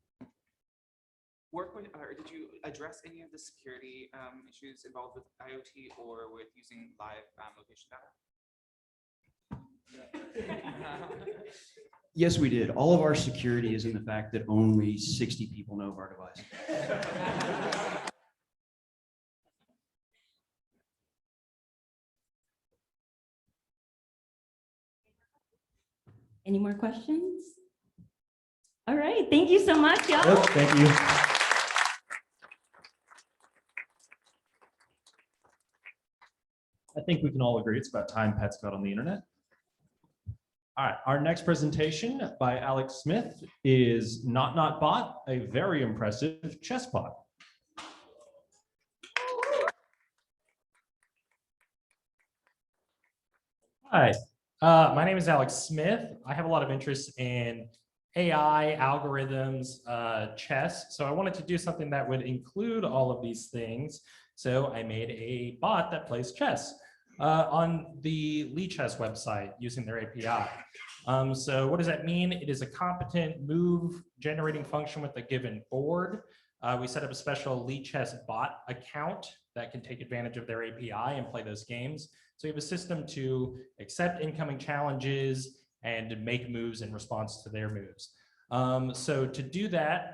S16: work with, or did you address any of the security issues involved with IoT or with using live location data?
S18: Yes, we did. All of our security is in the fact that only 60 people know of our device.
S19: Any more questions? All right, thank you so much, y'all.
S17: Yep, thank you.
S1: I think we can all agree it's about time pets got on the internet. All right, our next presentation by Alex Smith is Not Bot, a very impressive chess bot.
S20: Hi, my name is Alex Smith. I have a lot of interest in AI, algorithms, chess. So I wanted to do something that would include all of these things. So I made a bot that plays chess on the Lichess website using their API. So what does that mean? It is a competent move generating function with a given board. We set up a special Lichess bot account that can take advantage of their API and play those games. So we have a system to accept incoming challenges and make moves in response to their moves. So to do that,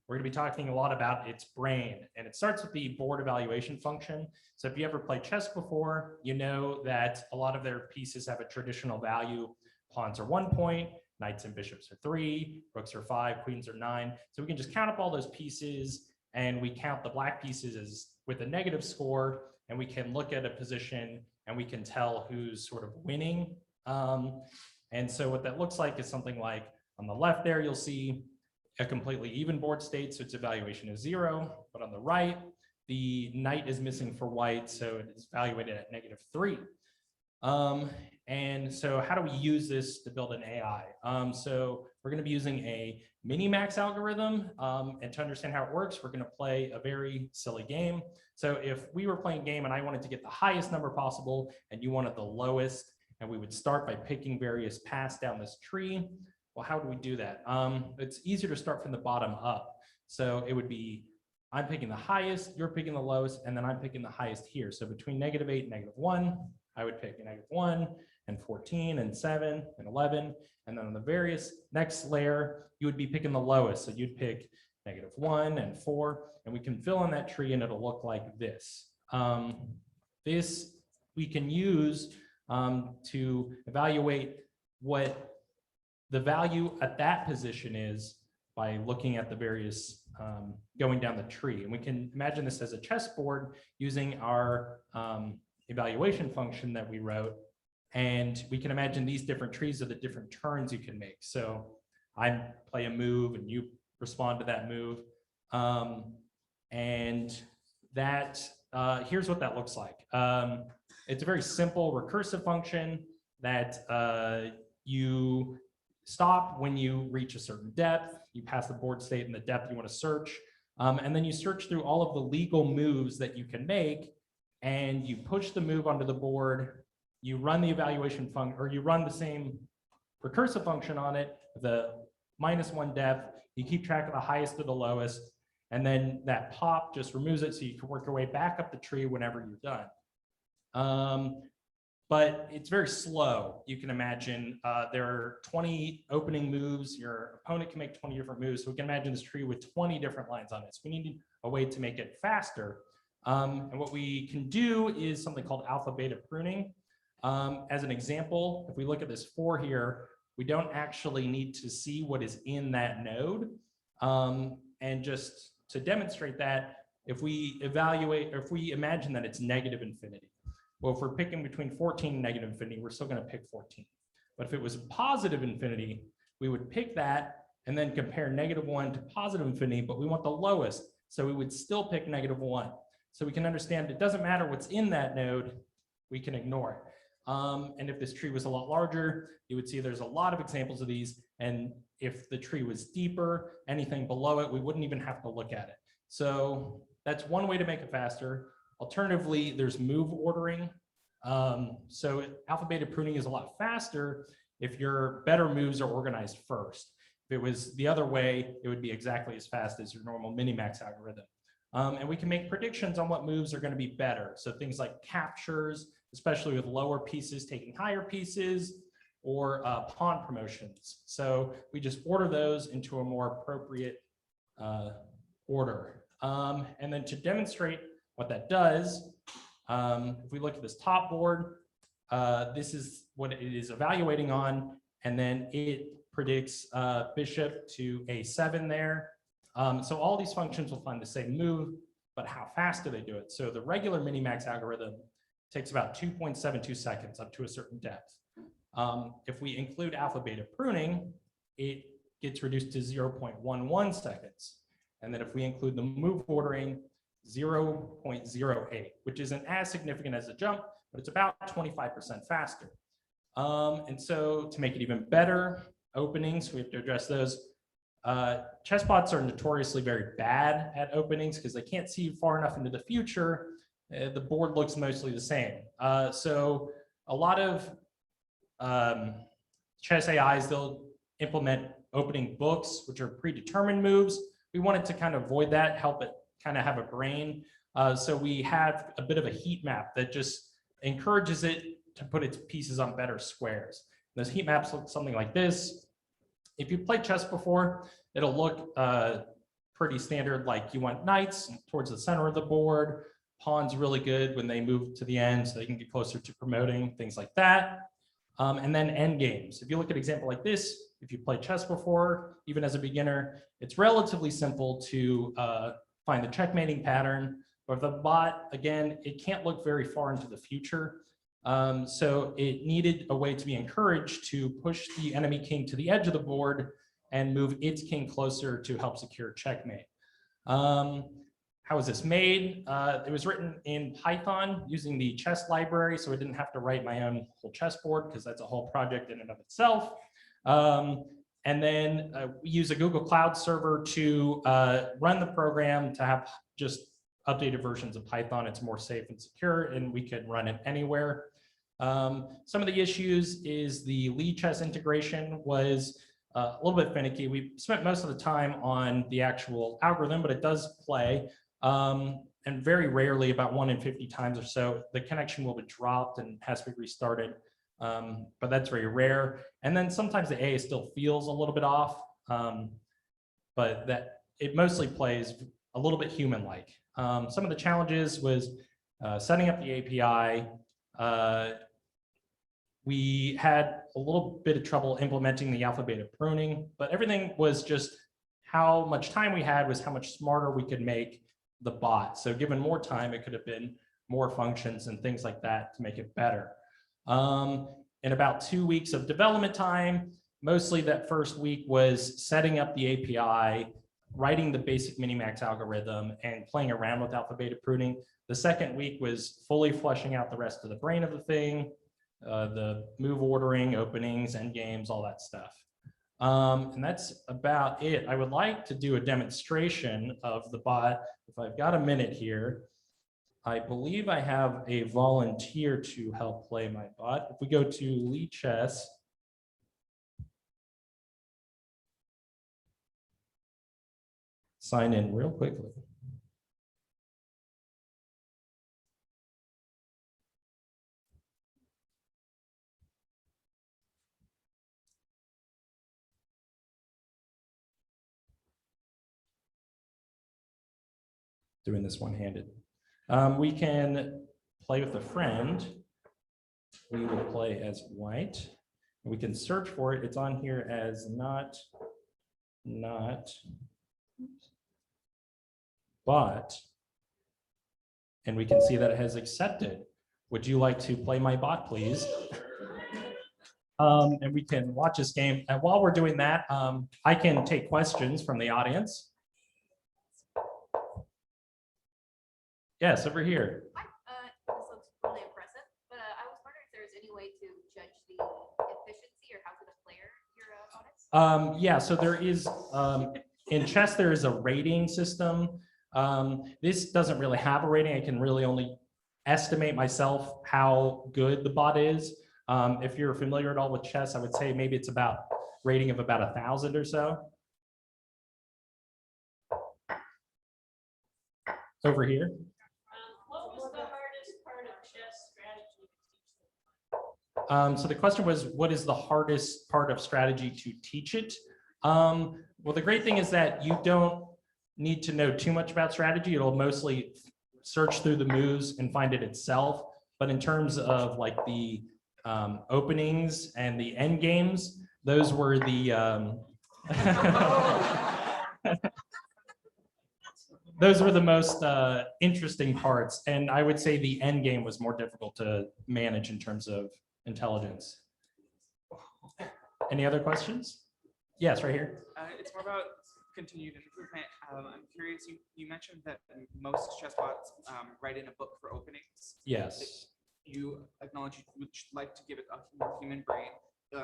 S20: we're going to be talking a lot about its brain, and it starts with the board evaluation function. So if you ever played chess before, you know that a lot of their pieces have a traditional value. Pawns are 1 point, knights and bishops are 3, rooks are 5, queens are 9. So we can just count up all those pieces, and we count the black pieces as with a negative score, and we can look at a position and we can tell who's sort of winning. And so what that looks like is something like on the left there, you'll see a completely even board state, so its evaluation is 0. But on the right, the knight is missing for white, so it is evaluated at -3. And so how do we use this to build an AI? So we're going to be using a mini-max algorithm. And to understand how it works, we're going to play a very silly game. So if we were playing a game and I wanted to get the highest number possible and you wanted the lowest, and we would start by picking various paths down this tree. Well, how do we do that? It's easier to start from the bottom up. So it would be, I'm picking the highest, you're picking the lowest, and then I'm picking the highest here. So between -8 and -1, I would pick -1 and 14 and 7 and 11. And then on the various next layer, you would be picking the lowest. So you'd pick -1 and 4, and we can fill in that tree and it'll look like this. This we can use to evaluate what the value at that position is by looking at the various going down the tree. And we can imagine this as a chessboard using our evaluation function that we wrote. And we can imagine these different trees are the different turns you can make. So I play a move and you respond to that move. And that here's what that looks like. It's a very simple recursive function that you stop when you reach a certain depth. You pass the board state and the depth you want to search. And then you search through all of the legal moves that you can make, and you push the move onto the board. You run the evaluation function, or you run the same recursive function on it, the -1 depth. You keep track of the highest or the lowest, and then that pop just removes it, so you can work your way back up the tree whenever you're done. But it's very slow. You can imagine there are 20 opening moves. Your opponent can make 20 different moves. So we can imagine this tree with 20 different lines on it. So we need a way to make it faster. And what we can do is something called alpha beta pruning. As an example, if we look at this 4 here, we don't actually need to see what is in that node. And just to demonstrate that, if we evaluate, or if we imagine that it's negative infinity, well, if we're picking between 14 and negative infinity, we're still going to pick 14. But if it was positive infinity, we would pick that and then compare -1 to positive infinity, but we want the lowest. So we would still pick -1. So we can understand it doesn't matter what's in that node, we can ignore it. And if this tree was a lot larger, you would see there's a lot of examples of these. And if the tree was deeper, anything below it, we wouldn't even have to look at it. So that's one way to make it faster. Alternatively, there's move ordering. So alpha beta pruning is a lot faster if your better moves are organized first. If it was the other way, it would be exactly as fast as your normal minimax algorithm. And we can make predictions on what moves are going to be better. So things like captures, especially with lower pieces taking higher pieces, or pawn promotions. So we just order those into a more appropriate order. And then to demonstrate what that does, if we look at this top board, this is what it is evaluating on, and then it predicts bishop to a7 there. So all these functions will find the same move, but how fast do they do it? So the regular minimax algorithm takes about 2.72 seconds up to a certain depth. If we include alpha beta pruning, it gets reduced to 0.11 seconds. And then if we include the move ordering, 0.08, which isn't as significant as a jump, but it's about 25% faster. And so to make it even better, openings, we have to address those. Chess bots are notoriously very bad at openings because they can't see far enough into the future. The board looks mostly the same. So a lot of chess AIs, they'll implement opening books, which are predetermined moves. We wanted to kind of avoid that, help it kind of have a brain. So we have a bit of a heat map that just encourages it to put its pieces on better squares. Those heat maps look something like this. If you played chess before, it'll look pretty standard, like you want knights towards the center of the board, pawns really good when they move to the end so they can get closer to promoting, things like that. And then end games. If you look at an example like this, if you played chess before, even as a beginner, it's relatively simple to find the checkmating pattern. But the bot, again, it can't look very far into the future. So it needed a way to be encouraged to push the enemy king to the edge of the board and move its king closer to help secure checkmate. How was this made? It was written in Python using the chess library, so I didn't have to write my own whole chessboard because that's a whole project in and of itself. And then we use a Google Cloud server to run the program to have just updated versions of Python. It's more safe and secure, and we could run it anywhere. Some of the issues is the lead chess integration was a little bit finicky. We spent most of the time on the actual algorithm, but it does play. And very rarely, about 1 in 50 times or so, the connection will be dropped and has to be restarted. But that's very rare. And then sometimes the AI still feels a little bit off, but that it mostly plays a little bit human-like. Some of the challenges was setting up the API. We had a little bit of trouble implementing the alpha beta pruning, but everything was just how much time we had was how much smarter we could make the bot. So given more time, it could have been more functions and things like that to make it better. In about 2 weeks of development time, mostly that first week was setting up the API, writing the basic minimax algorithm, and playing around with alpha beta pruning. The second week was fully fleshing out the rest of the brain of the thing, the move ordering, openings, end games, all that stuff. And that's about it. I would like to do a demonstration of the bot. If I've got a minute here, I believe I have a volunteer to help play my bot. If we go to Lead Chess, sign in real quickly. Doing this one-handed. We can play with a friend. We will play as white. We can search for it. It's on here as not bot. And we can see that it has accepted. Would you like to play my bot, please? And we can watch this game. And while we're doing that, I can take questions from the audience. Yes, over here.
S7: This looks really impressive, but I was wondering if there's any way to judge the efficiency or how good a player your opponents?
S20: Yeah, so there is, in chess, there is a rating system. This doesn't really have a rating. I can really only estimate myself how good the bot is. If you're familiar at all with chess, I would say maybe it's about rating of about 1,000 or so. Over here.
S11: What was the hardest part of chess strategy to teach them?
S20: So the question was, what is the hardest part of strategy to teach it? Well, the great thing is that you don't need to know too much about strategy. It'll mostly search through the moves and find it itself. But in terms of like the openings and the end games, those were the those were the most interesting parts. And I would say the end game was more difficult to manage in terms of intelligence. Any other questions? Yes, right here.
S16: It's more about continued improvement. I'm curious, you mentioned that most chess bots write in a book for openings.
S20: Yes.
S16: You acknowledge you would like to give it a more human brain.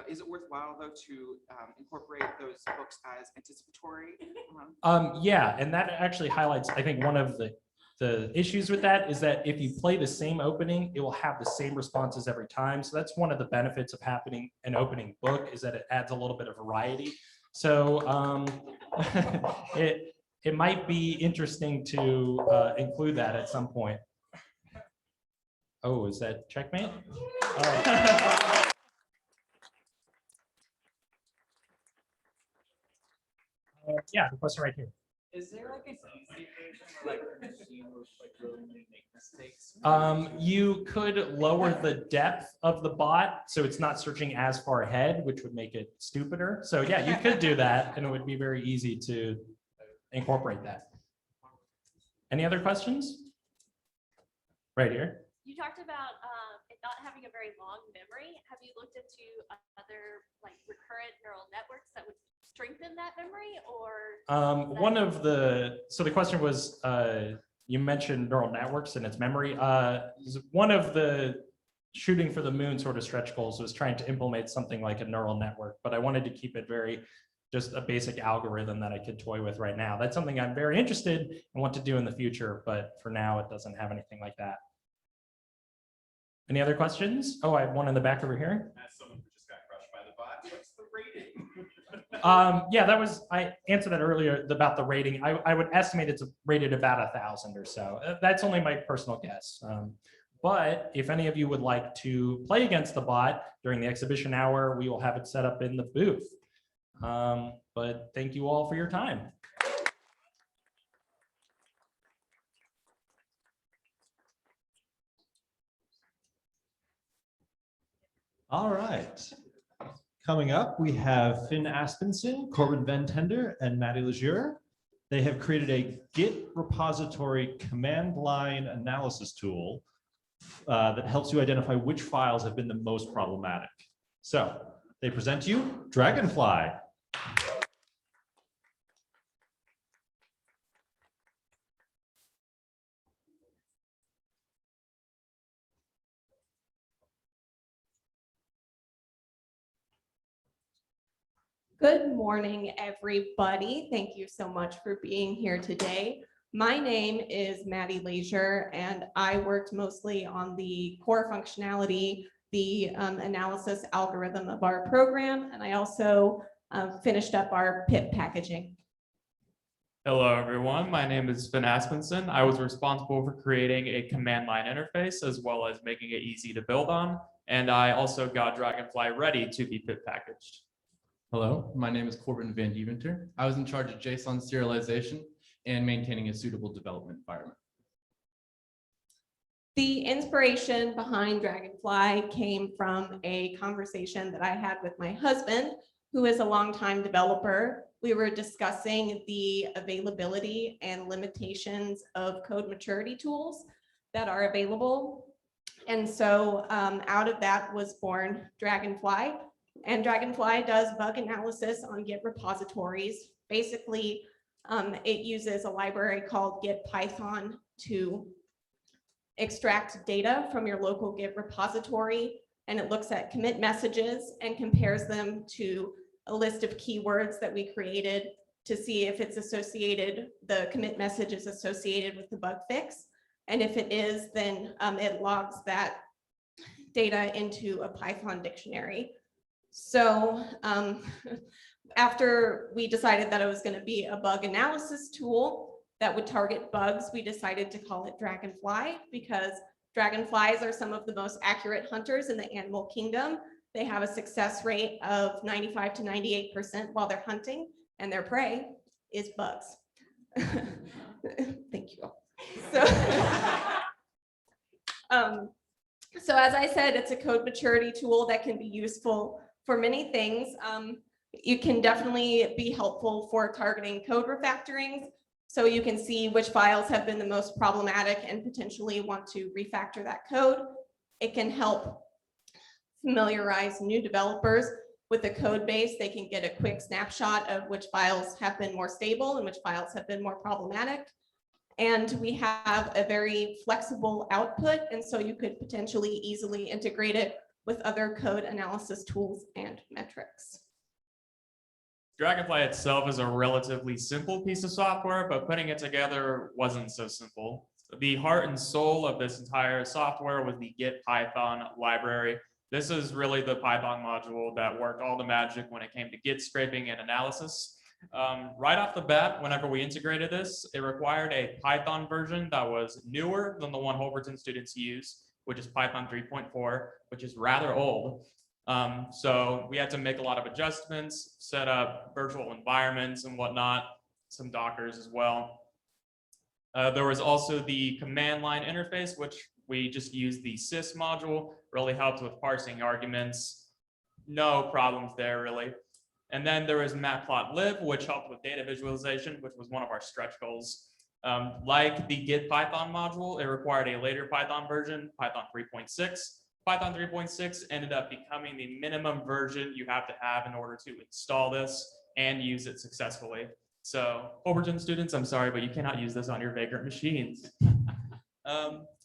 S16: Is it worthwhile though to incorporate those books as anticipatory?
S20: Yeah, and that actually highlights, I think, one of the issues with that is that if you play the same opening, it will have the same responses every time. So that's one of the benefits of having an opening book, is that it adds a little bit of variety. So it might be interesting to include that at some point. Oh, is that checkmate? All right. Yeah, the question right here.
S16: Is there like an easy version where like machine will like really make mistakes?
S20: You could lower the depth of the bot so it's not searching as far ahead, which would make it stupider. So yeah, you could do that, and it would be very easy to incorporate that. Any other questions? Right here.
S11: You talked about it not having a very long memory. Have you looked into other like recurrent neural networks that would strengthen that memory, or?
S20: So the question was, you mentioned neural networks and its memory. One of the shooting for the moon sort of stretch goals was trying to implement something like a neural network, but I wanted to keep it very just a basic algorithm that I could toy with right now. That's something I'm very interested and want to do in the future, but for now it doesn't have anything like that. Any other questions? Oh, I have one in the back over here.
S8: As someone who just got crushed by the bot, what's the rating?
S20: Yeah, I answered that earlier about the rating. I would estimate it's rated about 1,000 or so. That's only my personal guess. But if any of you would like to play against the bot during the exhibition hour, we will have it set up in the booth. But thank you all for your time.
S1: All right. Coming up, we have Finn Aspenson, Corbin Van Tender, and Maddie Lejeune. They have created a Git repository command line analysis tool that helps you identify which files have been the most problematic. So they present to you Dragonfly.
S21: Good morning, everybody. Thank you so much for being here today. My name is Maddie Lejeune, and I worked mostly on the core functionality, the analysis algorithm of our program, and I also finished up our pip packaging.
S22: Hello, everyone. My name is Finn Aspenson. I was responsible for creating a command line interface as well as making it easy to build on. And I also got Dragonfly ready to be pip packaged.
S23: Hello, my name is Corbin Van Deventer. I was in charge of JSON serialization and maintaining a suitable development environment.
S21: The inspiration behind Dragonfly came from a conversation that I had with my husband, who is a longtime developer. We were discussing the availability and limitations of code maturity tools that are available. And so out of that was born Dragonfly. And Dragonfly does bug analysis on Git repositories. Basically, it uses a library called Git Python to extract data from your local Git repository, and it looks at commit messages and compares them to a list of keywords that we created to see if it's associated, the commit message is associated with the bug fix. And if it is, then it logs that data into a Python dictionary. So after we decided that it was going to be a bug analysis tool that would target bugs, we decided to call it Dragonfly because Dragonflies are some of the most accurate hunters in the animal kingdom. They have a success rate of 95 to 98% while they're hunting, and their prey is bugs. Thank you. So, so as I said, it's a code maturity tool that can be useful for many things. It can definitely be helpful for targeting code refactorings. So you can see which files have been the most problematic and potentially want to refactor that code. It can help familiarize new developers with the code base. They can get a quick snapshot of which files have been more stable and which files have been more problematic. And we have a very flexible output, and so you could potentially easily integrate it with other code analysis tools and metrics.
S22: Dragonfly itself is a relatively simple piece of software, but putting it together wasn't so simple. The heart and soul of this entire software was the Git Python library. This is really the Python module that worked all the magic when it came to Git scraping and analysis. Right off the bat, whenever we integrated this, it required a Python version that was newer than the one Holberton students use, which is Python 3.4, which is rather old. So we had to make a lot of adjustments, set up virtual environments and whatnot, some Dockers as well. There was also the command line interface, which we just used the sys module, really helped with parsing arguments. No problems there really. And then there was matplotlib, which helped with data visualization, which was one of our stretch goals. Like the Git Python module, it required a later Python version, Python 3.6. Python 3.6 ended up becoming the minimum version you have to have in order to install this and use it successfully. So Overton students, I'm sorry, but you cannot use this on your Vagrant machines.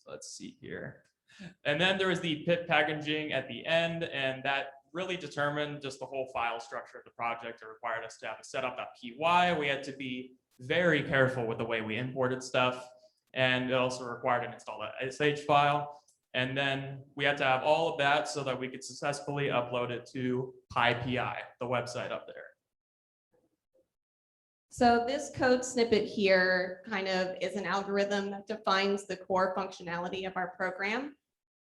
S22: Let's see here. And then there was the pip packaging at the end, and that really determined just the whole file structure of the project. It required us to have a setup.py. We had to be very careful with the way we imported stuff. And it also required an install.sh file. And then we had to have all of that so that we could successfully upload it to PyPI, the website up there.
S21: So this code snippet here kind of is an algorithm that defines the core functionality of our program.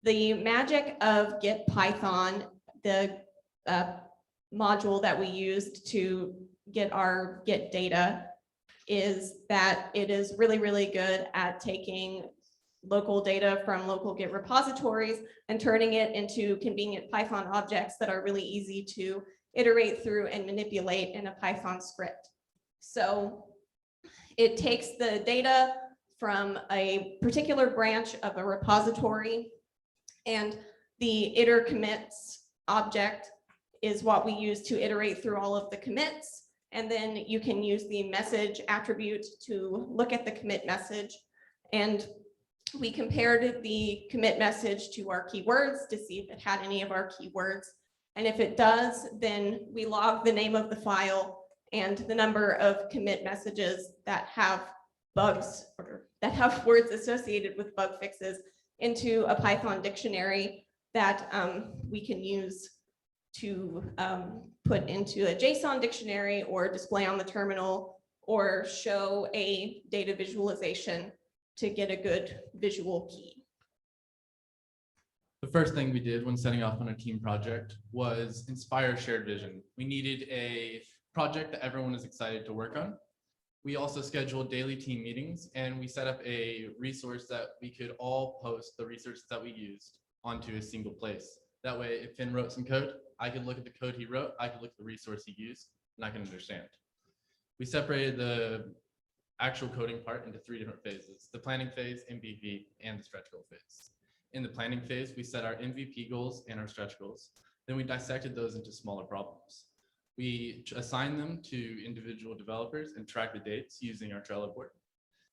S21: The magic of Git Python, the module that we used to get our Git data, is that it is really, really good at taking local data from local Git repositories and turning it into convenient Python objects that are really easy to iterate through and manipulate in a Python script. So it takes the data from a particular branch of a repository, and the iter commits object is what we use to iterate through all of the commits. And then you can use the message attribute to look at the commit message. And we compared the commit message to our keywords to see if it had any of our keywords. And if it does, then we log the name of the file and the number of commit messages that have bugs or that have words associated with bug fixes into a Python dictionary that we can use to put into a JSON dictionary or display on the terminal or show a data visualization to get a good visual key.
S23: The first thing we did when setting off on a team project was inspire shared vision. We needed a project that everyone was excited to work on. We also scheduled daily team meetings, and we set up a resource that we could all post the resources that we used onto a single place. That way, if Finn wrote some code, I could look at the code he wrote, I could look at the resource he used, and I can understand. We separated the actual coding part into 3 different phases: the planning phase, MVP, and the stretch goal phase. In the planning phase, we set our MVP goals and our stretch goals. Then we dissected those into smaller problems. We assigned them to individual developers and tracked the dates using our Trello board.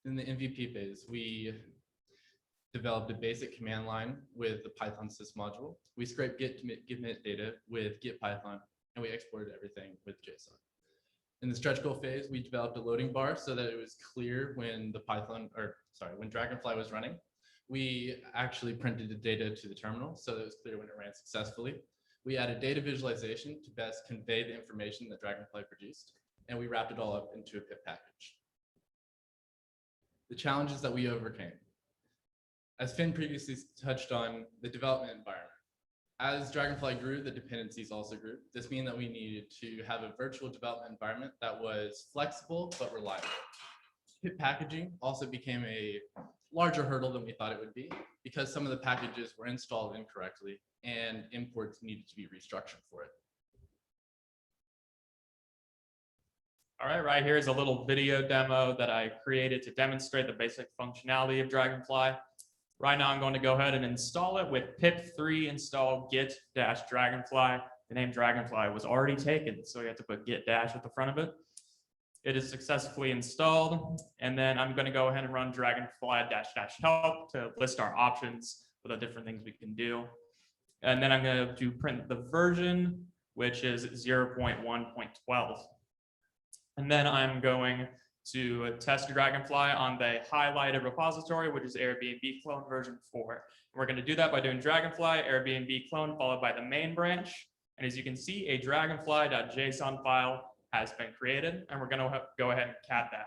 S23: In the MVP phase, we developed a basic command line with the Python sys module. We scraped git commit data with Git Python, and we exported everything with JSON. In the stretch goal phase, we developed a loading bar so that it was clear when when Dragonfly was running. We actually printed the data to the terminal so that it was clear when it ran successfully. We added data visualization to best convey the information that Dragonfly produced, and we wrapped it all up into a pip package. The challenges that we overcame. As Finn previously touched on, the development environment. As Dragonfly grew, the dependencies also grew. This means that we needed to have a virtual development environment that was flexible but reliable. Pip packaging also became a larger hurdle than we thought it would be because some of the packages were installed incorrectly and imports needed to be restructured for it.
S22: All right, right here is a little video demo that I created to demonstrate the basic functionality of Dragonfly. Right now, I'm going to go ahead and install it with pip3 install git-dragonfly. The name Dragonfly was already taken, so you have to put git dash at the front of it. It is successfully installed, and then I'm going to go ahead and run dragonfly-help to list our options for the different things we can do. And then I'm going to print the version, which is 0.1.12. And then I'm going to test Dragonfly on the highlighted repository, which is Airbnb clone version 4. We're going to do that by doing Dragonfly Airbnb clone followed by the main branch. And as you can see, a dragonfly.json file has been created, and we're going to go ahead and cat that.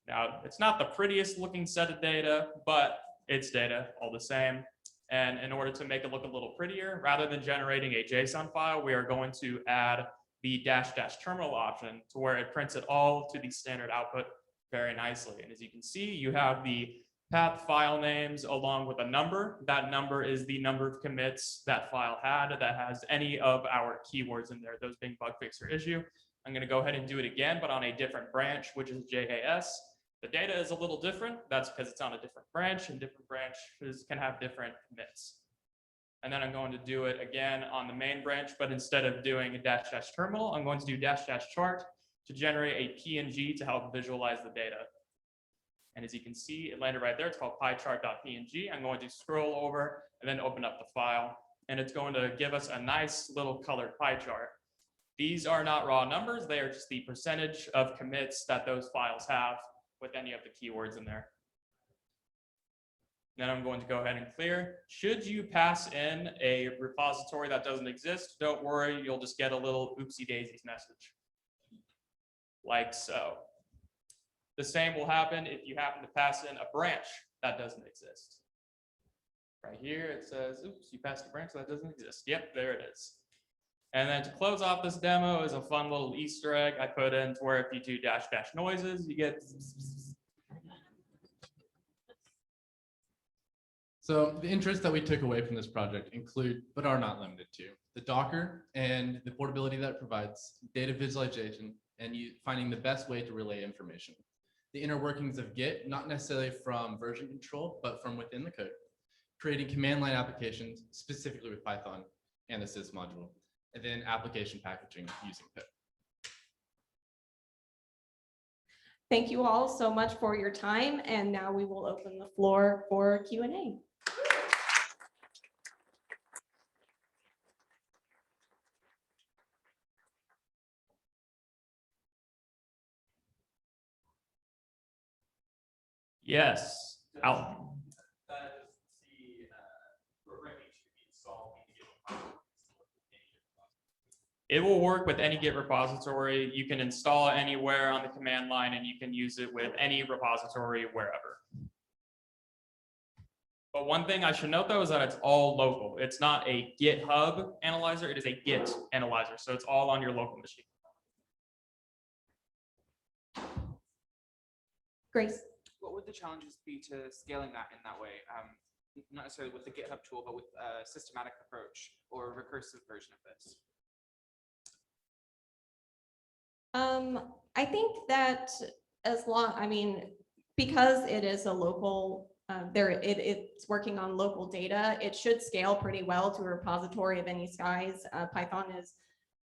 S22: Now, it's not the prettiest looking set of data, but it's data all the same. And in order to make it look a little prettier, rather than generating a JSON file, we are going to add the -- terminal option to where it prints it all to the standard output very nicely. And as you can see, you have the path file names along with a number. That number is the number of commits that file had that has any of our keywords in there, those being bug fix or issue. I'm going to go ahead and do it again, but on a different branch, which is JAS. The data is a little different. That's because it's on a different branch, and different branches can have different commits. And then I'm going to do it again on the main branch, but instead of doing a -- terminal, I'm going to do -- chart to generate a PNG to help visualize the data. And as you can see, it landed right there. It's called piechart.png. I'm going to scroll over and then open up the file, and it's going to give us a nice little colored pie chart. These are not raw numbers. They are just the percentage of commits that those files have with any of the keywords in there. Then I'm going to go ahead and clear. Should you pass in a repository that doesn't exist, don't worry, you'll just get a little oopsie daisies message. Like so. The same will happen if you happen to pass in a branch that doesn't exist. Right here, it says, oops, you passed a branch that doesn't exist. Yep, there it is. And then to close off this demo is a fun little Easter egg I put in to where if you do -- noises, you get.
S23: So the interests that we took away from this project include, but are not limited to, the Docker and the portability that it provides, data visualization, and finding the best way to relay information. The inner workings of Git, not necessarily from version control, but from within the code. Creating command line applications, specifically with Python and the sys module, and then application packaging using pip.
S21: Thank you all so much for your time. And now we will open the floor for Q&A.
S22: Yes. Out. It will work with any Git repository. You can install it anywhere on the command line, and you can use it with any repository wherever. But one thing I should note, though, is that it's all local. It's not a GitHub analyzer. It is a Git analyzer. So it's all on your local machine.
S21: Grace.
S16: What would the challenges be to scaling that in that way? Not necessarily with the GitHub tool, but with a systematic approach or recursive version of this?
S21: I think that because it is a local, it's working on local data, it should scale pretty well to a repository of any size. Python is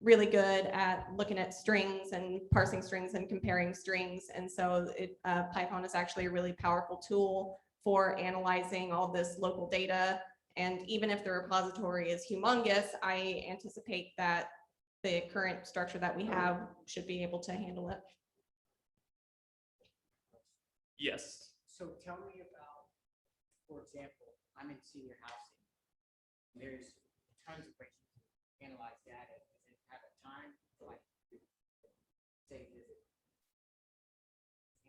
S21: really good at looking at strings and parsing strings and comparing strings. And so Python is actually a really powerful tool for analyzing all this local data. And even if the repository is humongous, I anticipate that the current structure that we have should be able to handle it.
S22: Yes.
S2: So tell me about, for example, I'm in senior housing. There's tons of ways to analyze data. Does it have a time, like, say, visit?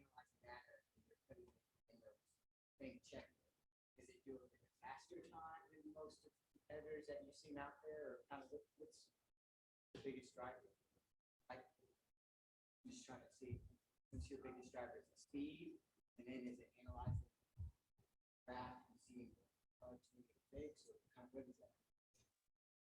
S2: Analyze data, and you're putting it in the thing checked? Is it doing it in a faster time than most of the competitors that you've seen out there, or kind of what's the biggest driver? Like, I'm just trying to see, what's your biggest driver? Is it speed, and then is it analyzing graph and seeing bugs we can fix, or kind of what is that?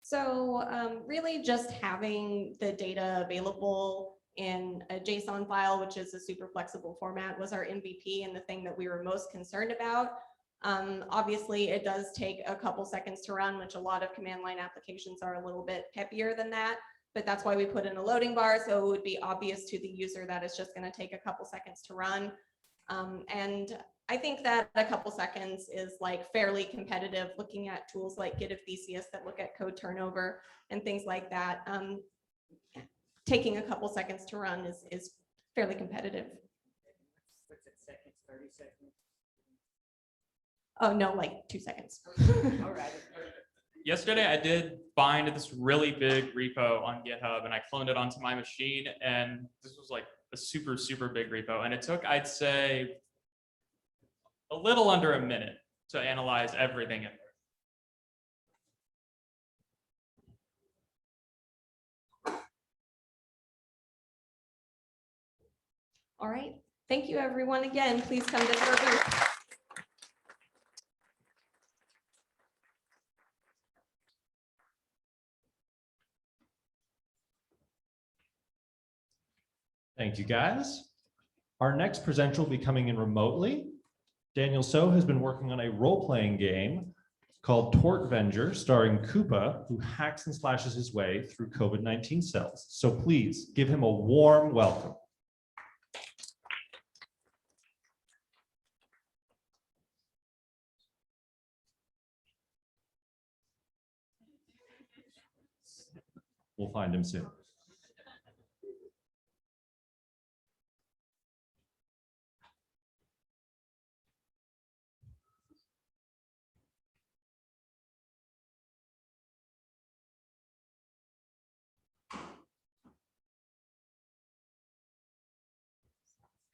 S21: So really just having the data available in a JSON file, which is a super flexible format, was our MVP and the thing that we were most concerned about. Obviously, it does take a couple seconds to run, which a lot of command line applications are a little bit peppier than that, but that's why we put in a loading bar, so it would be obvious to the user that it's just going to take a couple seconds to run. And I think that a couple seconds is like fairly competitive, looking at tools like Git of Theseus that look at code turnover and things like that. Taking a couple seconds to run is fairly competitive.
S2: What's it, seconds, 30 seconds?
S21: Oh, no, like 2 seconds.
S2: All right.
S22: Yesterday, I did find this really big repo on GitHub and I cloned it onto my machine. And this was like a super, super big repo. And it took, I'd say, a little under a minute to analyze everything in there.
S21: All right. Thank you, everyone. Again, please come visit our booth.
S1: Thank you, guys. Our next presenter will be coming in remotely. Daniel So has been working on a role-playing game called Tortvenger, starring Koopa, who hacks and slashes his way through COVID-19 cells. So please give him a warm welcome. We'll find him soon.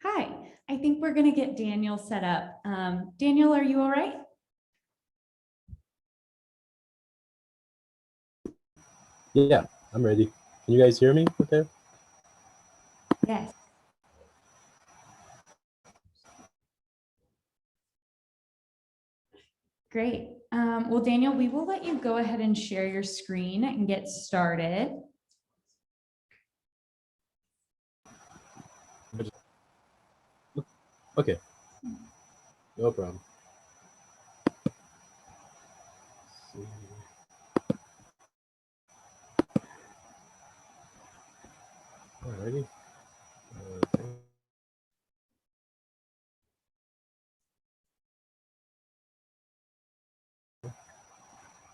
S3: Hi, I think we're going to get Daniel set up. Daniel, are you all right?
S5: Yeah, I'm ready. Can you guys hear me? Okay.
S3: Yes. Great. Well, Daniel, we will let you go ahead and share your screen and get started.
S5: Okay. No problem. Alrighty. Okay.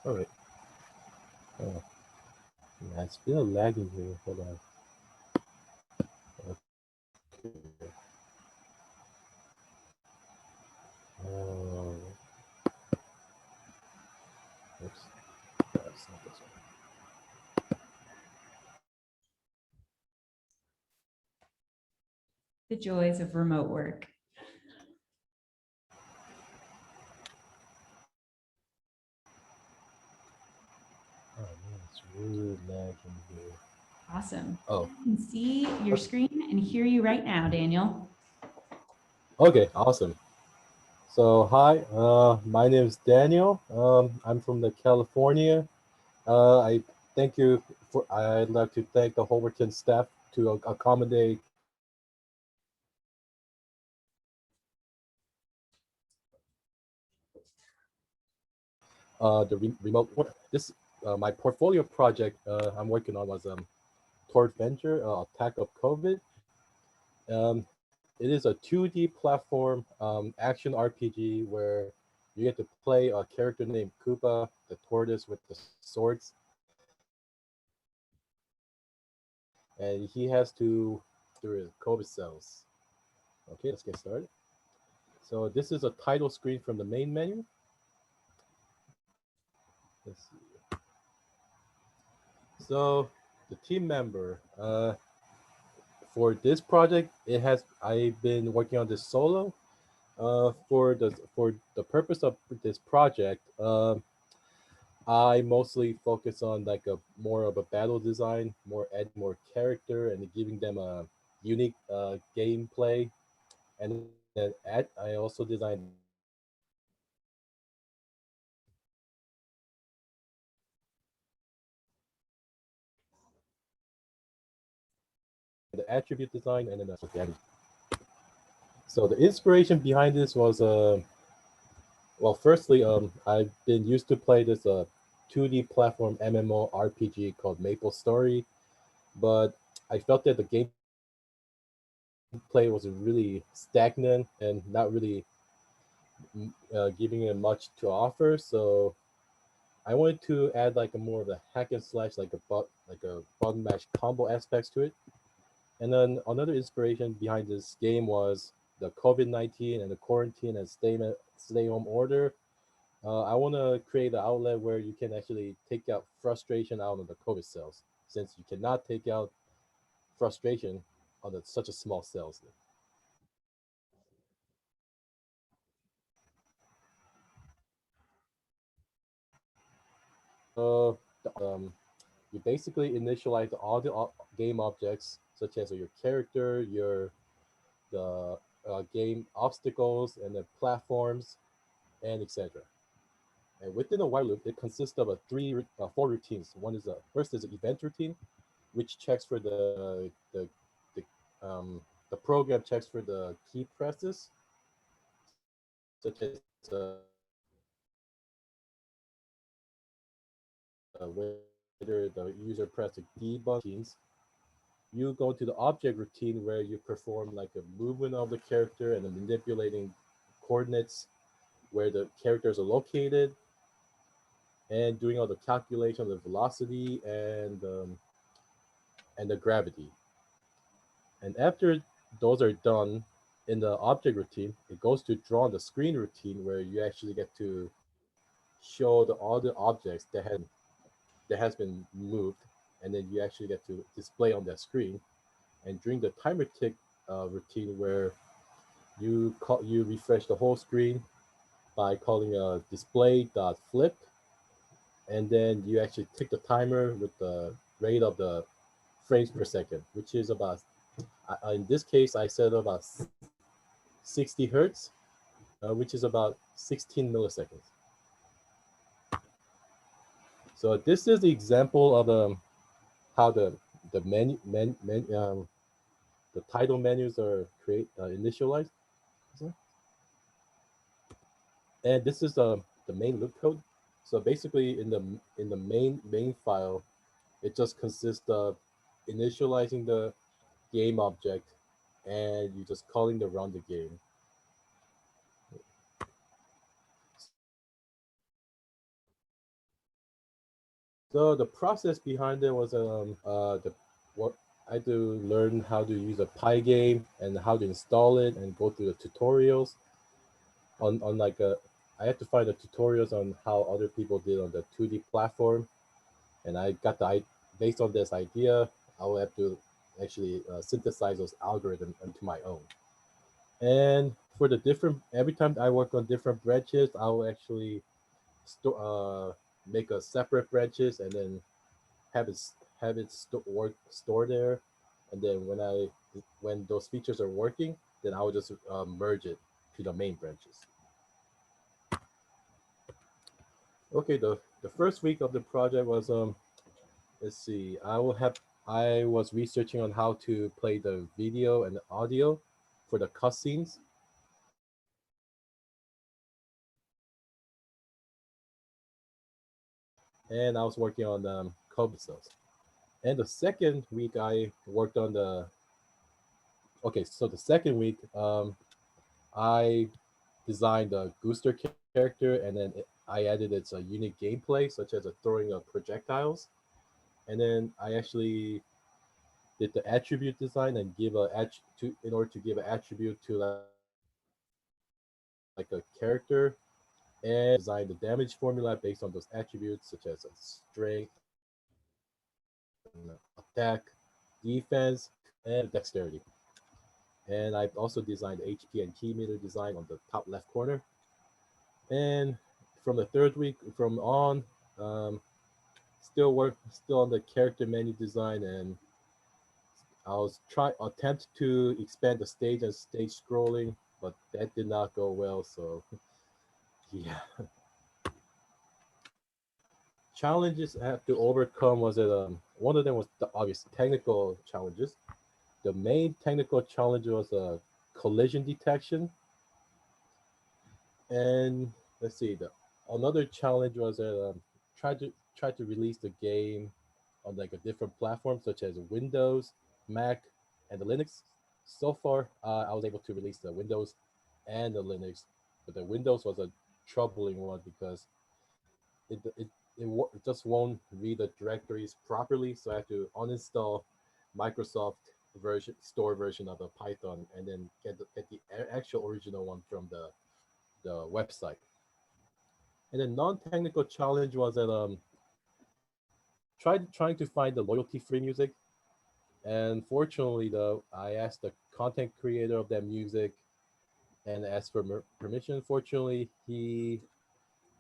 S5: All right. Oh, yeah, it's still lagging here. Hold on. Okay. Oh, oops. That's not this one.
S3: The joys of remote work.
S5: Oh man, it's really lagging here.
S3: Awesome.
S5: Oh.
S3: I can see your screen and hear you right now, Daniel.
S5: Okay, awesome. So hi, my name is Daniel. I'm from the California. I thank you for. I'd like to thank the Homerton staff to accommodate the remote. This my portfolio project I'm working on was Tortvenger, Attack of COVID. It is a 2D platform action RPG where you get to play a character named Koopa, the tortoise with the swords. And he has to through his COVID cells. Okay, let's get started. So this is a title screen from the main menu. Let's see. So the team member, for this project, I've been working on this solo. For the purpose of this project, I mostly focus on like a more of a battle design, more character, and giving them a unique gameplay. And then I also designed the attribute design, and then the damage. So the inspiration behind this was well, firstly, I've been used to play this 2D platform MMO RPG called Maple Story, but I felt that the gameplay was really stagnant and not really giving it much to offer. So I wanted to add like a more of a hack and slash, like a button mash combo aspects to it. And then another inspiration behind this game was the COVID-19 and the quarantine and stay home order. I want to create an outlet where you can actually take out frustration out of the COVID cells, since you cannot take out frustration on such a small cells. Uh, you basically initialize all the game objects, such as your character, the game obstacles, and the platforms, and etc. And within a while loop, it consists of four routines. One is first is an event routine, which checks for the the program checks for the key presses, such as whether the user pressed the D buttons. You go to the object routine where you perform like a movement of the character and manipulating coordinates where the characters are located, and doing all the calculation of the velocity and the gravity. And after those are done in the object routine, it goes to draw on the screen routine where you actually get to show all the objects that has been moved, and then you actually get to display on that screen. And during the timer tick routine, where you refresh the whole screen by calling a display dot flip, and then you actually tick the timer with the rate of the frames per second, which is about in this case I set about 60 hertz, which is about 16 milliseconds. So this is the example of how the the title menus are initialized. And this is the main loop code. So basically, in the main file, it just consists of initializing the game object, and you just calling to run the game. So the process behind it was what I had to learn how to use a Pygame and how to install it and go through the tutorials on like I had to find the tutorials on how other people did on the 2D platform, and I got based on this idea, I will have to actually synthesize those algorithms into my own. And for the every time I work on different branches, I will actually make a separate branches and then have it store there. And then when those features are working, then I will just merge it to the main branches. Okay, the first week of the project was let's see, I was researching on how to play the video and the audio for the cutscenes. And I was working on code cells. And the second week I worked on so the second week I designed a Gooster character, and then I added its unique gameplay, such as throwing of projectiles. And then I actually did the attribute design and in order to give an attribute to like a character, and design the damage formula based on those attributes, such as strength, attack, defense, and dexterity. And I've also designed the HP and key meter design on the top left corner. And from the third week from on, still on the character menu design, and attempt to expand the stage and stage scrolling, but that did not go well. So yeah. Challenges I have to overcome was that one of them was the obvious technical challenges. The main technical challenge was collision detection, and let's see, the another challenge was that try to release the game on like a different platform such as Windows, Mac, and the Linux. So far, I was able to release the Windows and the Linux, but the Windows was a troubling one because it just won't read the directories properly. So I have to uninstall Microsoft store version of the Python and then get the actual original one from the website. And the non-technical challenge was that trying to find the loyalty-free music. And fortunately, though, I asked the content creator of that music and asked for permission. Fortunately, he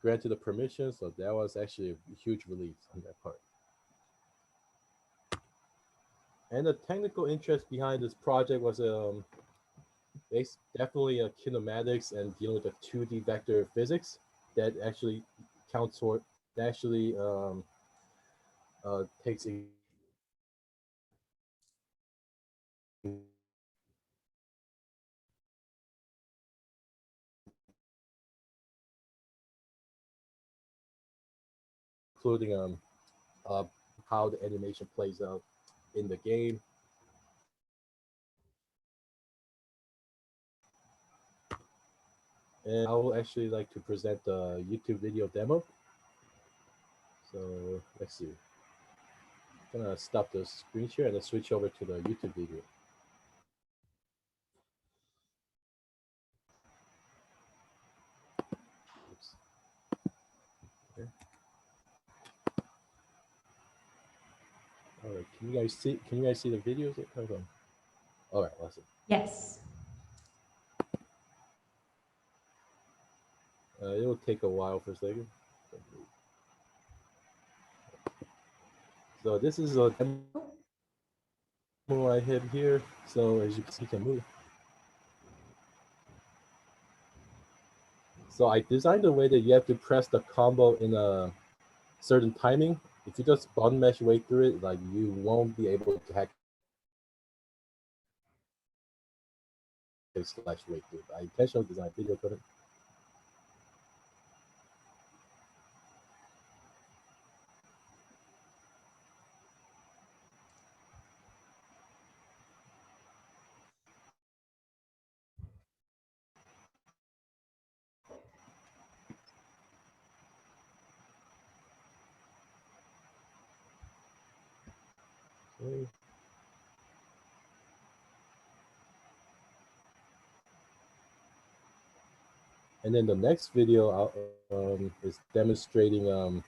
S5: granted the permission, so that was actually a huge relief on that part. And the technical interest behind this project was definitely kinematics and dealing with the 2D vector physics that actually counts for that actually takes including uh, how the animation plays out in the game. And I will actually like to present the YouTube video demo. So let's see. I'm gonna stop the screen share and then switch over to the YouTube video. Oops. Okay. All right, can you guys see the videos that come on? All right, awesome.
S19: Yes.
S5: It will take a while for a second. So this is a demo I have here. So as you can see, can move. So I designed a way that you have to press the combo in a certain timing. If you just button mash way through it, like you won't be able to hack slash way through. I intentionally designed video for it. Okay. And then the next video is demonstrating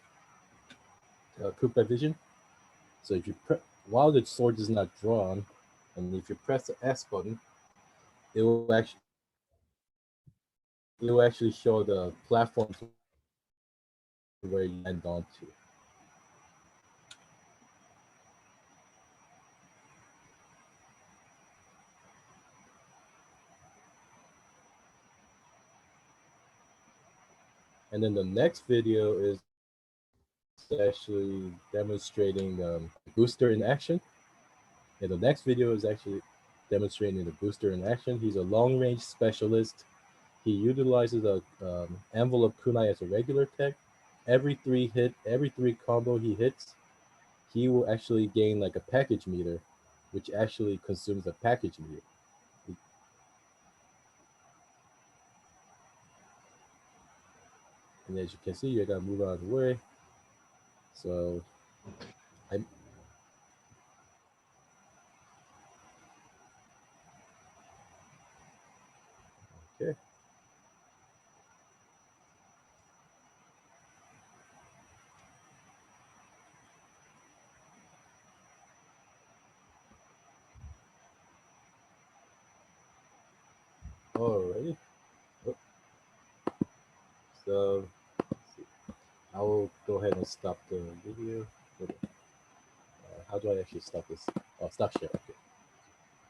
S5: quick vision. So if you while the sword is not drawn, and if you press the S button, it will actually show the platforms where you land onto. And then the next video is actually demonstrating booster in action. And the next video is actually demonstrating the booster in action. He's a long-range specialist. He utilizes a envelope kunai as a regular tech. Every three combo he hits, he will actually gain like a package meter, which actually consumes a package meter. And as you can see, you gotta move out of the way. So I'm okay. Alrighty. Oh, so let's see. I will go ahead and stop the video. How do I actually stop this? Oh, stop share. Okay.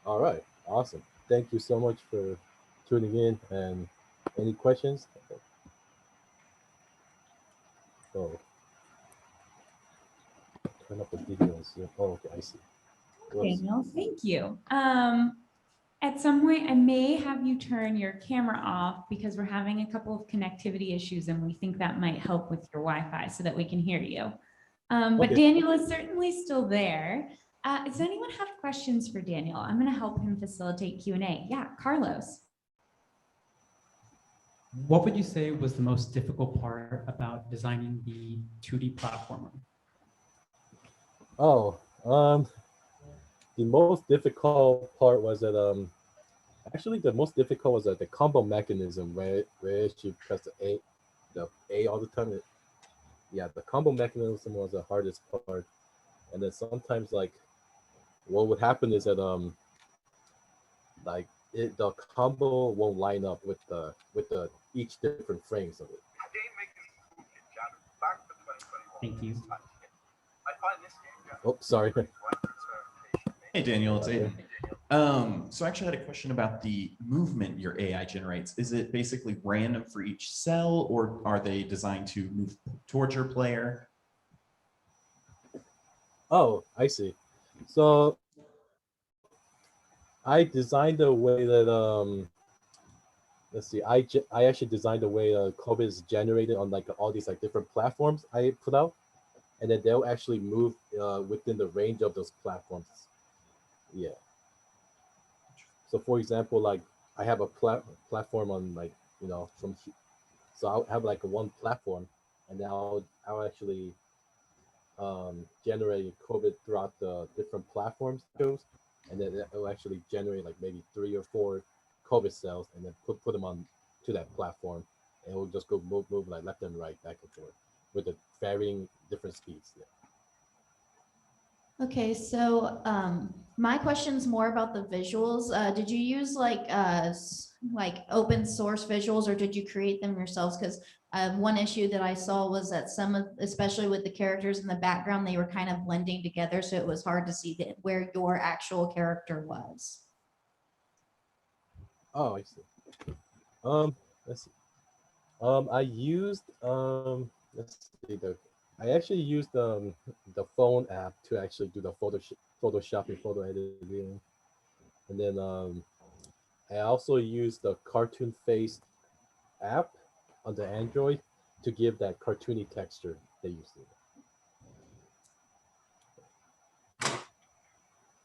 S5: All right. Awesome. Thank you so much for tuning in. And any questions? Oh, turn up the video and see. Oh, okay. I see. Whoops.
S3: Daniel, thank you. At some point, I may have you turn your camera off because we're having a couple of connectivity issues and we think that might help with your Wi-Fi so that we can hear you. But
S5: Okay.
S3: Daniel is certainly still there. Does anyone have questions for Daniel? I'm going to help him facilitate Q&A. Yeah, Carlos.
S4: What would you say was the most difficult part about designing the 2D platformer?
S5: Oh, the most difficult part was that actually the most difficult was the combo mechanism where you press the A all the time. Yeah, the combo mechanism was the hardest part, and then sometimes like what would happen is that like the combo won't line up with the each different frames of it.
S4: Thank you.
S5: Oh, sorry.
S9: Hey Daniel, it's Aiden. So I actually had a question about the movement your AI generates. Is it basically random for each cell, or are they designed to move towards your player?
S5: Oh, I see. So I designed a way that let's see, I actually designed a way code is generated on like all these like different platforms I put out, and then they'll actually move within the range of those platforms. Yeah. So for example, like I have a platform on like, you know, so I'll have like one platform, and then I'll actually generate COVID throughout the different platforms shows, and then it'll actually generate like maybe 3 or 4 COVID cells, and then put them on to that platform, and it will just go move like left and right, back and forth with the varying different speeds. Yeah.
S7: Okay, so my question's more about the visuals. Did you use like open source visuals, or did you create them yourselves? Because one issue that I saw was that especially with the characters in the background, they were kind of blending together, so it was hard to see where your actual character was.
S5: Oh, I see. Let's see. I used let's see I actually used the phone app to actually do the photoshopping, photo editing, and then I also used the cartoon face app on the Android to give that cartoony texture they used to.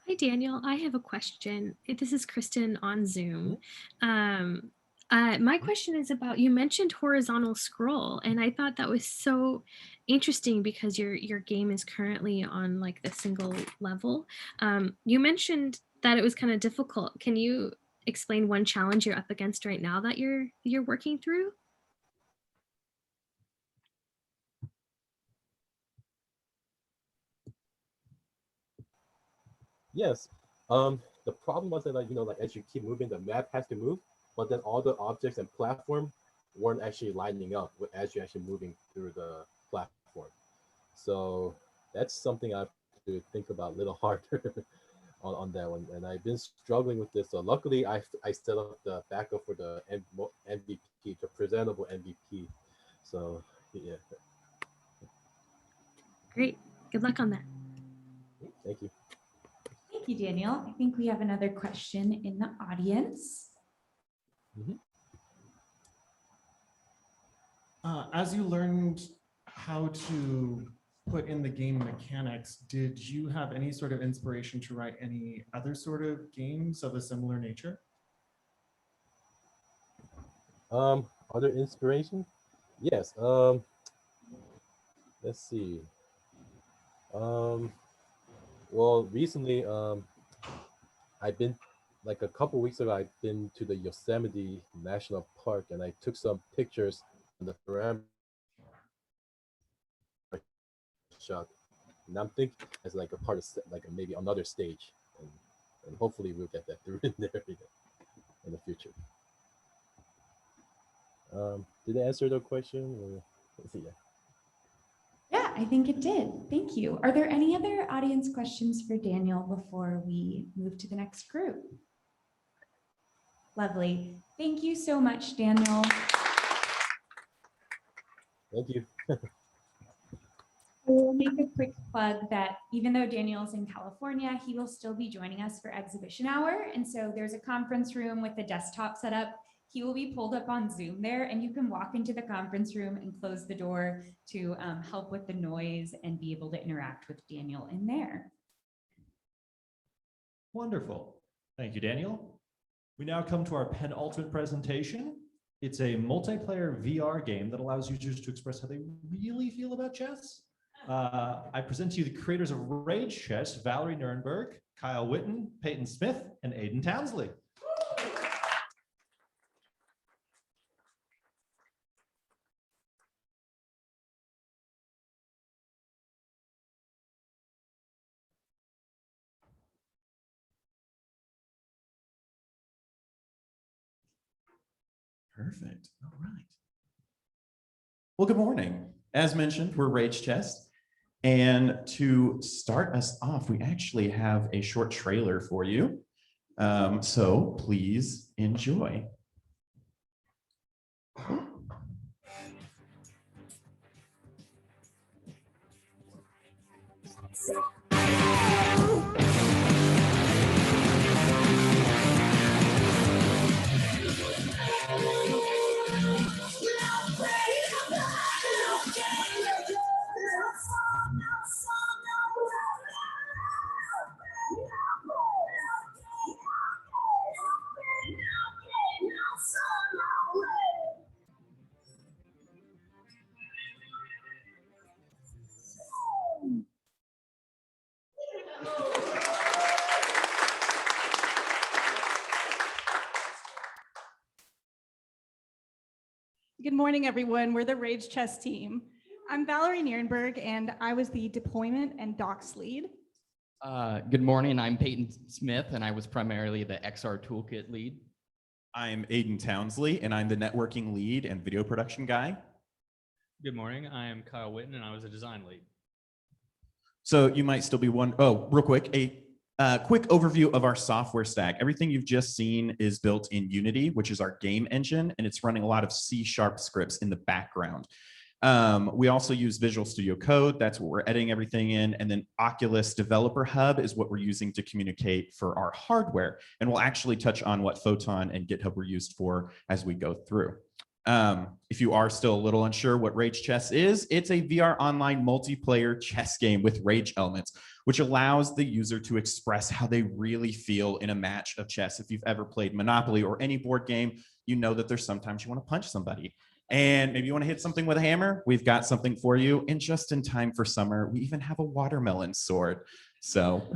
S13: Hi, Daniel. I have a question. This is Kristen on Zoom. My question is about, you mentioned horizontal scroll, and I thought that was so interesting because your game is currently on like the single level. You mentioned that it was kind of difficult. Can you explain one challenge you're up against right now that you're working through?
S5: Yes. The problem was that, like, you know, like as you keep moving, the map has to move, but then all the objects and platform weren't actually lining up as you're actually moving through the platform. So that's something I have to think about a little harder on that one. And I've been struggling with this. So luckily, I set up the backup for the MVP, the presentable MVP. So yeah.
S13: Great. Good luck on that.
S5: Thank you.
S3: Thank you, Daniel. I think we have another question in the audience.
S24: As you learned how to put in the game mechanics, did you have any sort of inspiration to write any other sort of games of a similar nature?
S5: Other inspiration? Yes. Let's see. Well, recently, I've been like a couple weeks ago. I've been to the Yosemite National Park, and I took some pictures on the parameter shot. And I'm thinking as like a part of like maybe another stage, and hopefully we'll get that through in there in the future. Did I answer the question? Or, let's see, yeah.
S3: Yeah, I think it did. Thank you. Are there any other audience questions for Daniel before we move to the next group? Lovely. Thank you so much, Daniel.
S5: Thank you.
S3: I will make a quick plug that even though Daniel's in California, he will still be joining us for exhibition hour. And so there's a conference room with the desktop set up. He will be pulled up on Zoom there, and you can walk into the conference room and close the door to help with the noise and be able to interact with Daniel in there.
S1: Wonderful. Thank you, Daniel. We now come to our penultimate presentation. It's a multiplayer VR game that allows users to express how they really feel about chess. I present to you the creators of Rage Chess, Valerie Nurnberg, Kyle Witten, Peyton Smith, and Aidan Townsley.
S9: Perfect. All right. Well, good morning. As mentioned, we're Rage Chess. And to start us off, we actually have a short trailer for you. So please enjoy.
S10: Good morning, everyone. We're the Rage Chess team. I'm Valerie Nierenberg, and I was the deployment and docs lead.
S12: Good morning. I'm Peyton Smith, and I was primarily the XR Toolkit lead.
S9: I'm Aidan Townsley, and I'm the networking lead and video production guy.
S14: Good morning. I am Kyle Witten, and I was a design lead.
S9: So you might still be real quick, a quick overview of our software stack. Everything you've just seen is built in Unity, which is our game engine, and it's running a lot of C# scripts in the background. We also use Visual Studio Code. That's what we're editing everything in. And then Oculus Developer Hub is what we're using to communicate for our hardware. And we'll actually touch on what Photon and GitHub were used for as we go through. If you are still a little unsure what Rage Chess is, it's a VR online multiplayer chess game with rage elements, which allows the user to express how they really feel in a match of chess. If you've ever played Monopoly or any board game, you know that there's sometimes you want to punch somebody. And maybe you want to hit something with a hammer. We've got something for you. And just in time for summer, we even have a watermelon sword. So,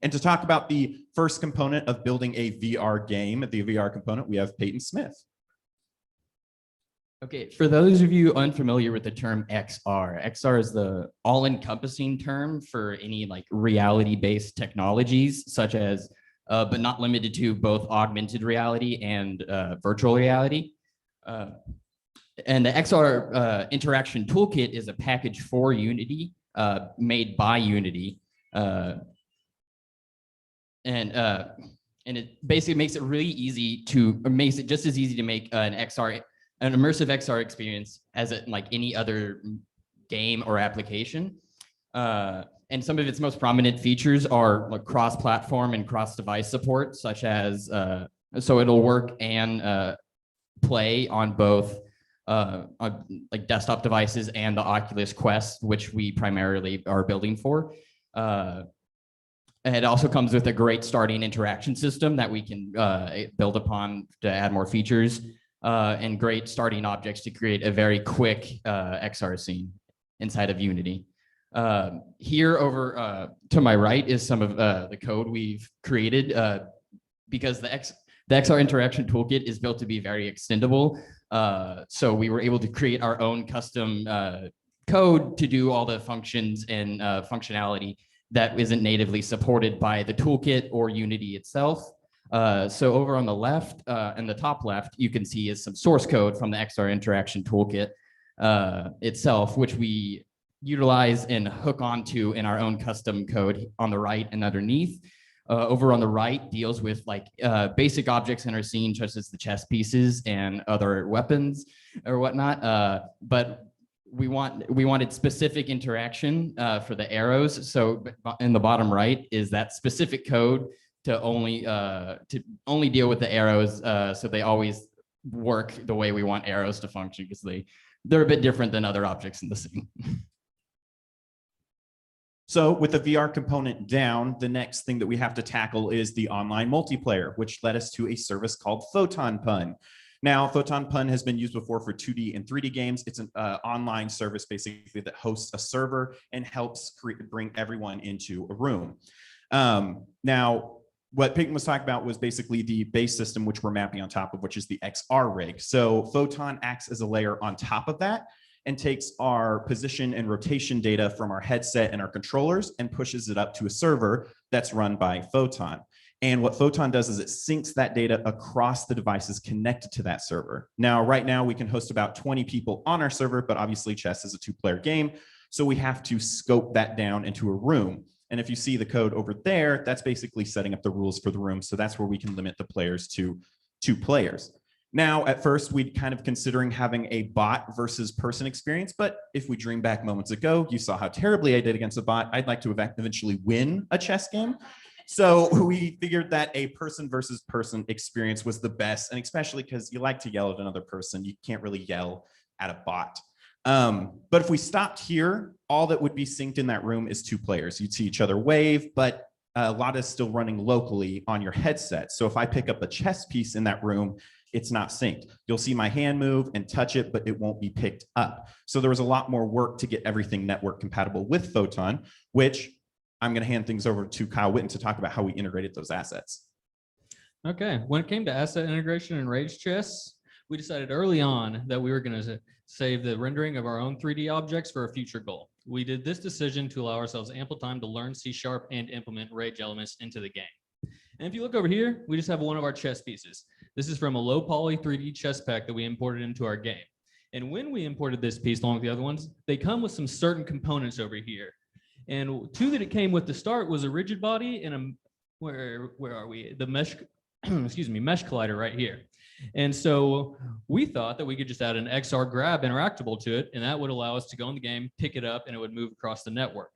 S9: and to talk about the first component of building a VR game, the VR component, we have Peyton Smith.
S12: Okay, for those of you unfamiliar with the term XR, XR is the all-encompassing term for any like reality-based technologies, such as, but not limited to, both augmented reality and virtual reality. And the XR Interaction Toolkit is a package for Unity, made by Unity. And it basically makes it really easy to, makes it just as easy to make an immersive XR experience as like any other game or application. And some of its most prominent features are like cross-platform and cross-device support, such as, so it'll work and play on both like desktop devices and the Oculus Quest, which we primarily are building for. And it also comes with a great starting interaction system that we can build upon to add more features, and great starting objects to create a very quick XR scene inside of Unity. Here over to my right is some of the code we've created, because the XR Interaction Toolkit is built to be very extendable. So we were able to create our own custom code to do all the functions and functionality that isn't natively supported by the toolkit or Unity itself. So over on the left, in the top left, you can see is some source code from the XR interaction toolkit itself, which we utilize and hook onto in our own custom code on the right and underneath. Over on the right deals with like basic objects in our scene, such as the chess pieces and other weapons or whatnot. But we wanted specific interaction for the arrows. So in the bottom right is that specific code to only deal with the arrows, so they always work the way we want arrows to function, because they're a bit different than other objects in the scene.
S9: So with the VR component down, the next thing that we have to tackle is the online multiplayer, which led us to a service called Photon Pun. Now, Photon Pun has been used before for 2D and 3D games. It's an online service basically that hosts a server and helps bring everyone into a room. Now, what Peyton was talking about was basically the base system, which we're mapping on top of, which is the XR rig. So Photon acts as a layer on top of that and takes our position and rotation data from our headset and our controllers and pushes it up to a server that's run by Photon. And what Photon does is it syncs that data across the devices connected to that server. Now, right now, we can host about 20 people on our server, but obviously chess is a 2-player game, so we have to scope that down into a room. And if you see the code over there, that's basically setting up the rules for the room. So that's where we can limit the players to 2 players. Now, at first, we'd kind of considering having a bot versus person experience, but if we dream back moments ago, you saw how terribly I did against a bot. I'd like to eventually win a chess game. So we figured that a person versus person experience was the best, and especially because you like to yell at another person, you can't really yell at a bot. But if we stopped here, all that would be synced in that room is 2 players. You'd see each other wave, but a lot is still running locally on your headset. So if I pick up a chess piece in that room, it's not synced. You'll see my hand move and touch it, but it won't be picked up. So there was a lot more work to get everything network compatible with Photon, which I'm going to hand things over to Kyle Witten to talk about how we integrated those assets.
S14: Okay, when it came to asset integration and Rage Chess, we decided early on that we were going to save the rendering of our own 3D objects for a future goal. We did this decision to allow ourselves ample time to learn C# and implement Rage elements into the game. And if you look over here, we just have one of our chess pieces. This is from a low poly 3D chess pack that we imported into our game. And when we imported this piece along with the other ones, they come with some certain components over here. And 2 that it came with to start was a rigid body and a, where are we? The mesh, excuse me, mesh collider right here. And so we thought that we could just add an XR grab interactable to it, and that would allow us to go in the game, pick it up, and it would move across the network.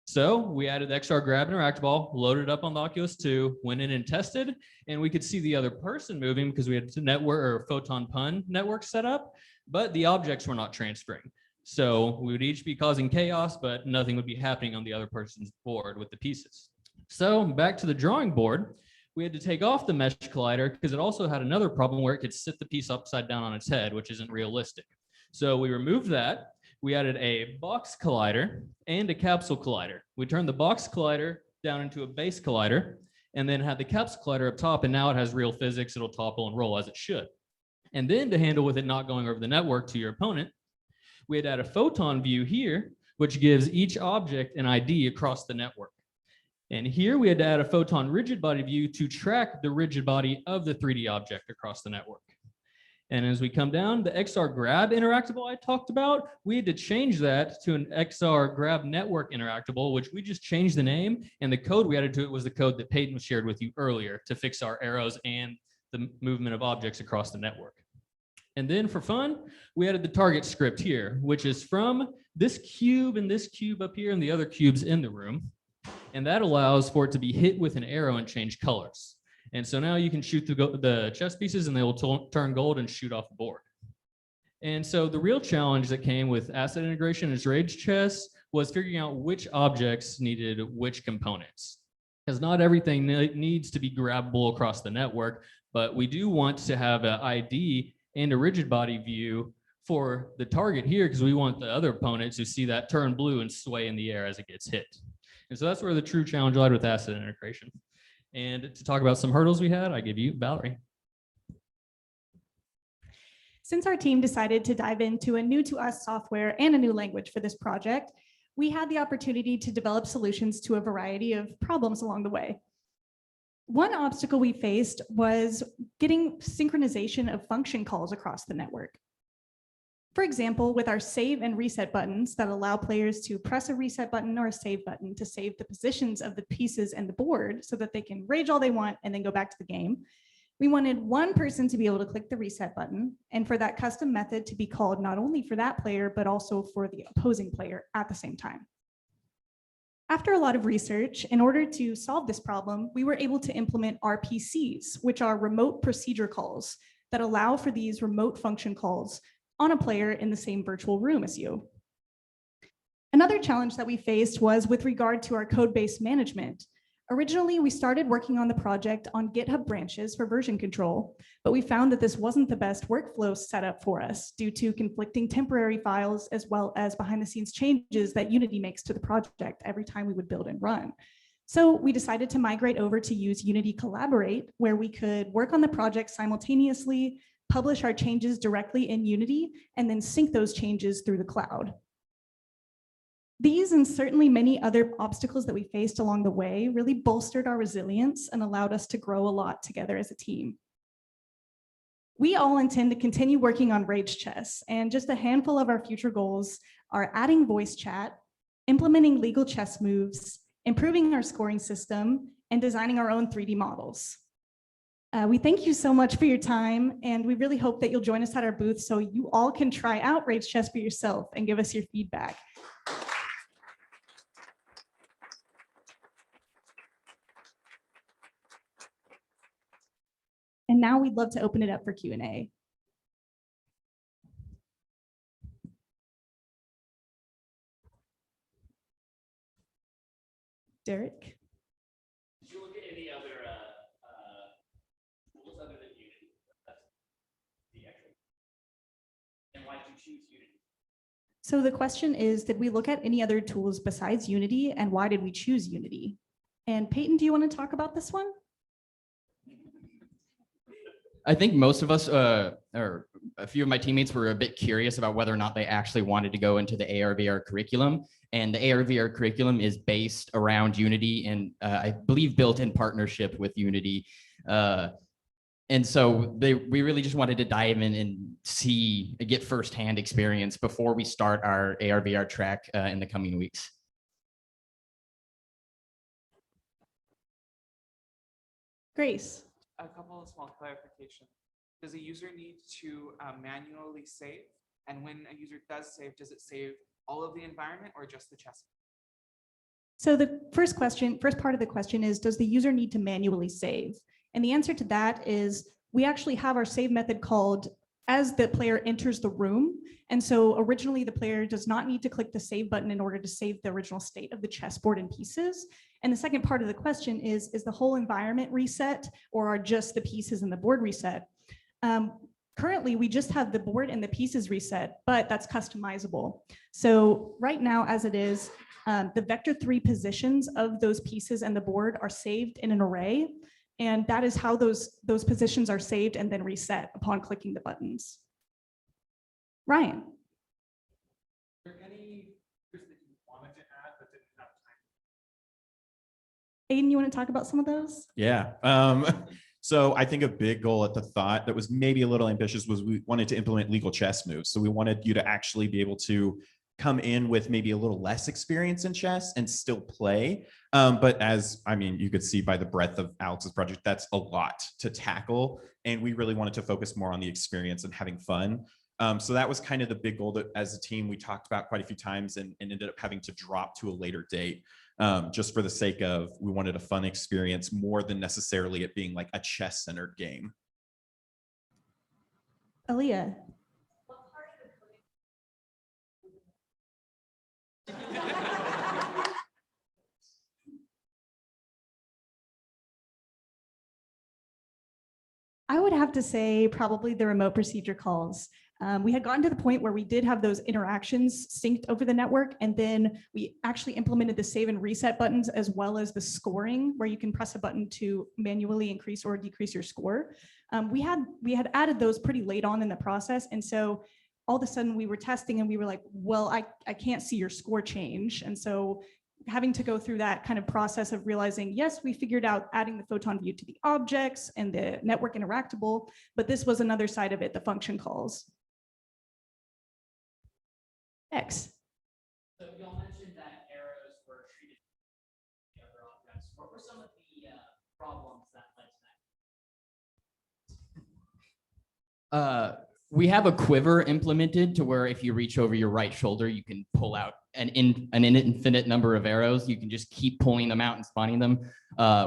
S14: So we added the XR grab interactable, loaded it up on the Oculus 2, went in and tested, and we could see the other person moving because we had a network or Photon Pun network set up, but the objects were not transferring. So we would each be causing chaos, but nothing would be happening on the other person's board with the pieces. So back to the drawing board, we had to take off the mesh collider because it also had another problem where it could sit the piece upside down on its head, which isn't realistic. So we removed that. We added a box collider and a capsule collider. We turned the box collider down into a base collider and then had the capsule collider up top, and now it has real physics. It'll topple and roll as it should. And then to handle with it not going over the network to your opponent, we had added a photon view here, which gives each object an ID across the network. And here we had to add a photon rigid body view to track the rigid body of the 3D object across the network. And as we come down, the XR grab interactable I talked about, we had to change that to an XR grab network interactable, which we just changed the name, and the code we added to it was the code that Peyton shared with you earlier to fix our arrows and the movement of objects across the network. And then for fun, we added the target script here, which is from this cube and this cube up here and the other cubes in the room. And that allows for it to be hit with an arrow and change colors. And so now you can shoot the chess pieces and they will turn gold and shoot off the board. And so the real challenge that came with asset integration and Rage Chess was figuring out which objects needed which components. Because not everything needs to be grabbable across the network, but we do want to have an ID and a rigid body view for the target here because we want the other opponent to see that turn blue and sway in the air as it gets hit. And so that's where the true challenge lied with asset integration. And to talk about some hurdles we had, I give you Valerie.
S10: Since our team decided to dive into a new to us software and a new language for this project, we had the opportunity to develop solutions to a variety of problems along the way. One obstacle we faced was getting synchronization of function calls across the network. For example, with our save and reset buttons that allow players to press a reset button or a save button to save the positions of the pieces and the board so that they can rage all they want and then go back to the game. We wanted one person to be able to click the reset button and for that custom method to be called not only for that player, but also for the opposing player at the same time. After a lot of research, in order to solve this problem, we were able to implement RPCs, which are remote procedure calls that allow for these remote function calls on a player in the same virtual room as you. Another challenge that we faced was with regard to our code base management. Originally, we started working on the project on GitHub branches for version control, but we found that this wasn't the best workflow setup for us due to conflicting temporary files as well as behind the scenes changes that Unity makes to the project every time we would build and run. So we decided to migrate over to use Unity Collaborate, where we could work on the project simultaneously, publish our changes directly in Unity, and then sync those changes through the cloud. These and certainly many other obstacles that we faced along the way really bolstered our resilience and allowed us to grow a lot together as a team. We all intend to continue working on Rage Chess, and just a handful of our future goals are adding voice chat, implementing legal chess moves, improving our scoring system, and designing our own 3D models. We thank you so much for your time, and we really hope that you'll join us at our booth so you all can try out Rage Chess for yourself and give us your feedback. And now we'd love to open it up for Q&A. Derek?
S12: Did you look at any other tools other than Unity? That's the actual. And why did you choose Unity?
S10: So the question is, did we look at any other tools besides Unity, and why did we choose Unity? And Peyton, do you want to talk about this one?
S12: I think most of us, or a few of my teammates, were a bit curious about whether or not they actually wanted to go into the AR/VR curriculum. And the AR/VR curriculum is based around Unity and I believe built in partnership with Unity. And so we really just wanted to dive in and get firsthand experience before we start our AR/VR track in the coming weeks.
S10: Grace?
S16: A couple of small clarifications. Does a user need to manually save? And when a user does save, does it save all of the environment or just the chess?
S10: So the first part of the question is, does the user need to manually save? And the answer to that is, we actually have our save method called as the player enters the room. And so originally the player does not need to click the save button in order to save the original state of the chessboard in pieces. And the second part of the question is the whole environment reset or are just the pieces and the board reset? Currently, we just have the board and the pieces reset, but that's customizable. So right now, as it is, the vector 3 positions of those pieces and the board are saved in an array. And that is how those positions are saved and then reset upon clicking the buttons. Ryan?
S24: Are there any features that you wanted to add but didn't have time?
S10: Aiden, you want to talk about some of those?
S9: Yeah. So I think a big goal at the thought that was maybe a little ambitious was we wanted to implement legal chess moves. So we wanted you to actually be able to come in with maybe a little less experience in chess and still play. But you could see by the breadth of Alex's project, that's a lot to tackle. And we really wanted to focus more on the experience and having fun. So that was kind of the big goal that as a team we talked about quite a few times and ended up having to drop to a later date. Just for the sake of, we wanted a fun experience more than necessarily it being like a chess-centered game.
S10: Aaliyah? I would have to say probably the remote procedure calls. We had gotten to the point where we did have those interactions synced over the network, and then we actually implemented the save and reset buttons as well as the scoring, where you can press a button to manually increase or decrease your score. We had added those pretty late on in the process, and so all of a sudden we were testing and we were like, well, I can't see your score change. And so having to go through that kind of process of realizing, yes, we figured out adding the photon view to the objects and the network interactable, but this was another side of it, the function calls. X.
S12: So y'all mentioned that arrows were treated as the other objects. What were some of the problems that led to that? We have a quiver implemented to where if you reach over your right shoulder, you can pull out an infinite number of arrows. You can just keep pulling them out and spawning them.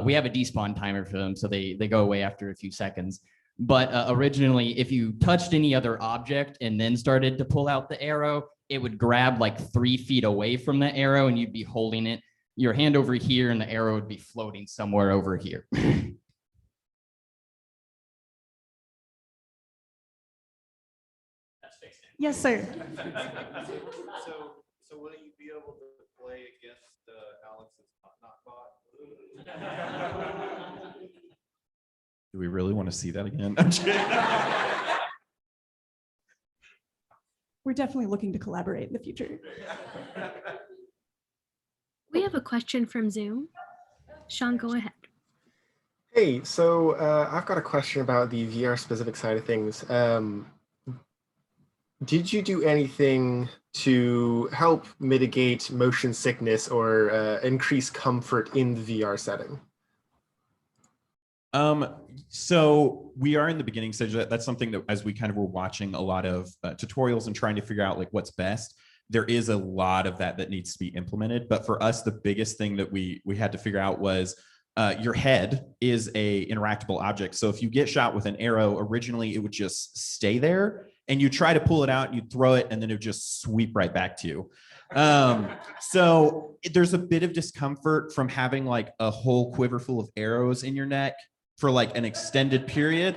S12: We have a despawn timer for them, so they go away after a few seconds. But originally, if you touched any other object and then started to pull out the arrow, it would grab like 3 feet away from the arrow and you'd be holding it, your hand over here, and the arrow would be floating somewhere over here.
S10: Yes, sir.
S8: So will you be able to play against Alex's not bot?
S9: Do we really want to see that again? I'm just kidding.
S10: We're definitely looking to collaborate in the future.
S13: We have a question from Zoom. Sean, go ahead.
S6: Hey, so I've got a question about the VR specific side of things. Did you do anything to help mitigate motion sickness or increase comfort in the VR setting?
S9: So we are in the beginning stage. That's something that, as we kind of were watching a lot of tutorials and trying to figure out like what's best, there is a lot of that needs to be implemented. But for us, the biggest thing that we had to figure out was your head is a interactable object. So if you get shot with an arrow, originally it would just stay there, and you try to pull it out, and you throw it, and then it would just sweep right back to you. So there's a bit of discomfort from having like a whole quiver full of arrows in your neck for like an extended period,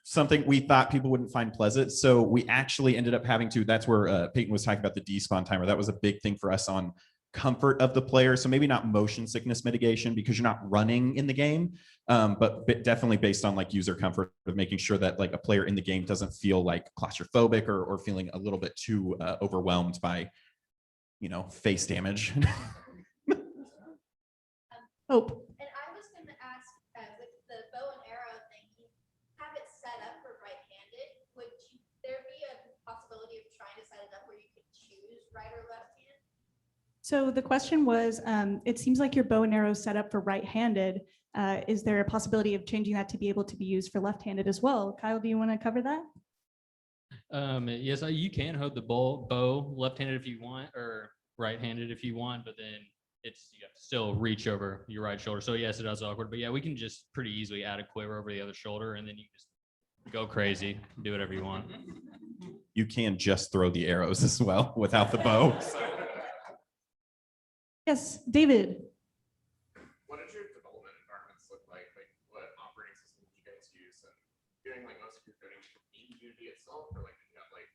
S9: something we thought people wouldn't find pleasant. So we actually ended up having to, that's where Peyton was talking about the despawn timer. That was a big thing for us on comfort of the player. So maybe not motion sickness mitigation because you're not running in the game, but definitely based on like user comfort of making sure that like a player in the game doesn't feel like claustrophobic or feeling a little bit too overwhelmed by, face damage.
S10: Hope.
S7: And I was going to ask, with the bow and arrow thing, you have it set up for right-handed. Would there be a possibility of trying to set it up where you could choose right or left hand?
S10: So the question was, it seems like your bow and arrow is set up for right-handed. Is there a possibility of changing that to be able to be used for left-handed as well? Kyle, do you want to cover that?
S14: Yes, you can hold the bow left-handed if you want, or right-handed if you want, but then you have to still reach over your right shoulder. So yes, it is awkward, but yeah, we can just pretty easily add a quiver over the other shoulder, and then you just go crazy, do whatever you want.
S9: You can just throw the arrows as well without the bow.
S10: Yes, David.
S8: What does your development environments look like? Like what operating system do you guys use? And doing like most of your coding in Unity itself, or like you got like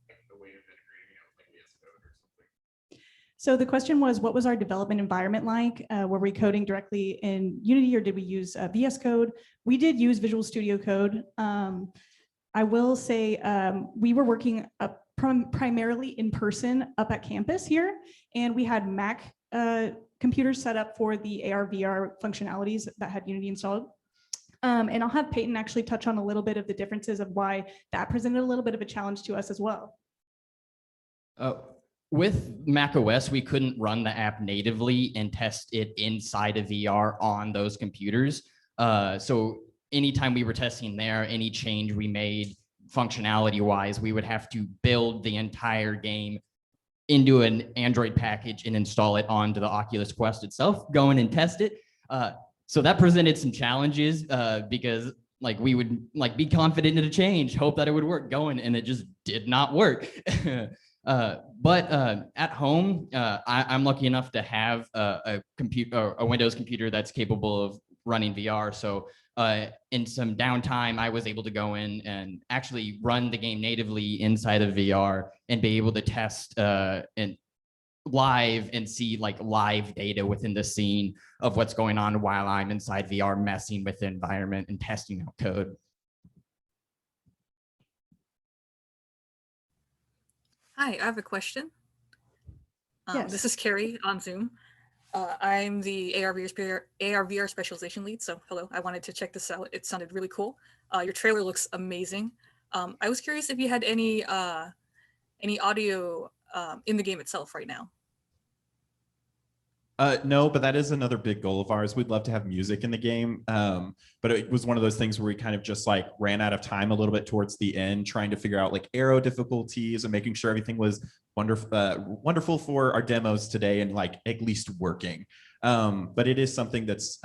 S8: the way of integrating it with like VS Code or something?
S10: So the question was, what was our development environment like? Were we coding directly in Unity or did we use VS Code? We did use Visual Studio Code. I will say we were working primarily in person up at campus here, and we had Mac computers set up for the AR VR functionalities that had Unity installed. And I'll have Peyton actually touch on a little bit of the differences of why that presented a little bit of a challenge to us as well.
S12: With macOS, we couldn't run the app natively and test it inside of VR on those computers. So anytime we were testing there, any change we made functionality-wise, we would have to build the entire game into an Android package and install it onto the Oculus Quest itself, go in and test it. So that presented some challenges because like we would like be confident in a change, hope that it would work, going, and it just did not work. But at home, I'm lucky enough to have a Windows computer that's capable of running VR. So in some downtime, I was able to go in and actually run the game natively inside of VR and be able to test and live and see like live data within the scene of what's going on while I'm inside VR messing with the environment and testing out code.
S15: Hi, I have a question.
S10: Yes.
S15: This is Carrie on Zoom.
S11: I'm the AR/VR specialization lead. So hello, I wanted to check this out. It sounded really cool. Your trailer looks amazing. I was curious if you had any audio in the game itself right now.
S9: No, but that is another big goal of ours. We'd love to have music in the game. But it was one of those things where we kind of just like ran out of time a little bit towards the end, trying to figure out like arrow difficulties and making sure everything was wonderful for our demos today and like at least working. But it is something that's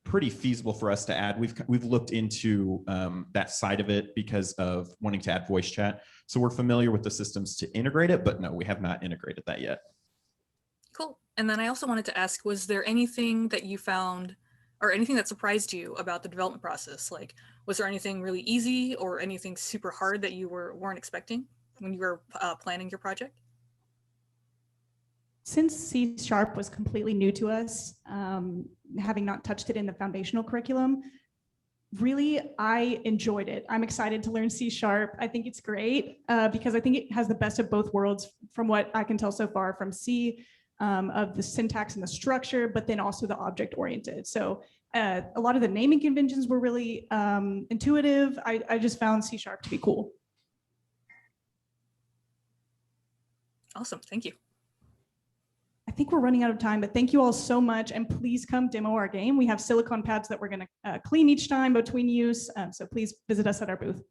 S9: pretty feasible for us to add. We've looked into that side of it because of wanting to add voice chat. So we're familiar with the systems to integrate it, but no, we have not integrated that yet.
S11: Cool. And then I also wanted to ask, was there anything that you found or anything that surprised you about the development process? Like, was there anything really easy or anything super hard that you weren't expecting when you were planning your project?
S10: Since C# was completely new to us, having not touched it in the foundational curriculum, really, I enjoyed it. I'm excited to learn C#. I think it's great because I think it has the best of both worlds from what I can tell so far from C, of the syntax and the structure, but then also the object-oriented. So a lot of the naming conventions were really intuitive. I just found C# to be cool.
S11: Awesome, thank you.
S10: I think we're running out of time, but thank you all so much. And please come demo our game. We have silicone pads that we're gonna clean each time between use. So please visit us at our booth.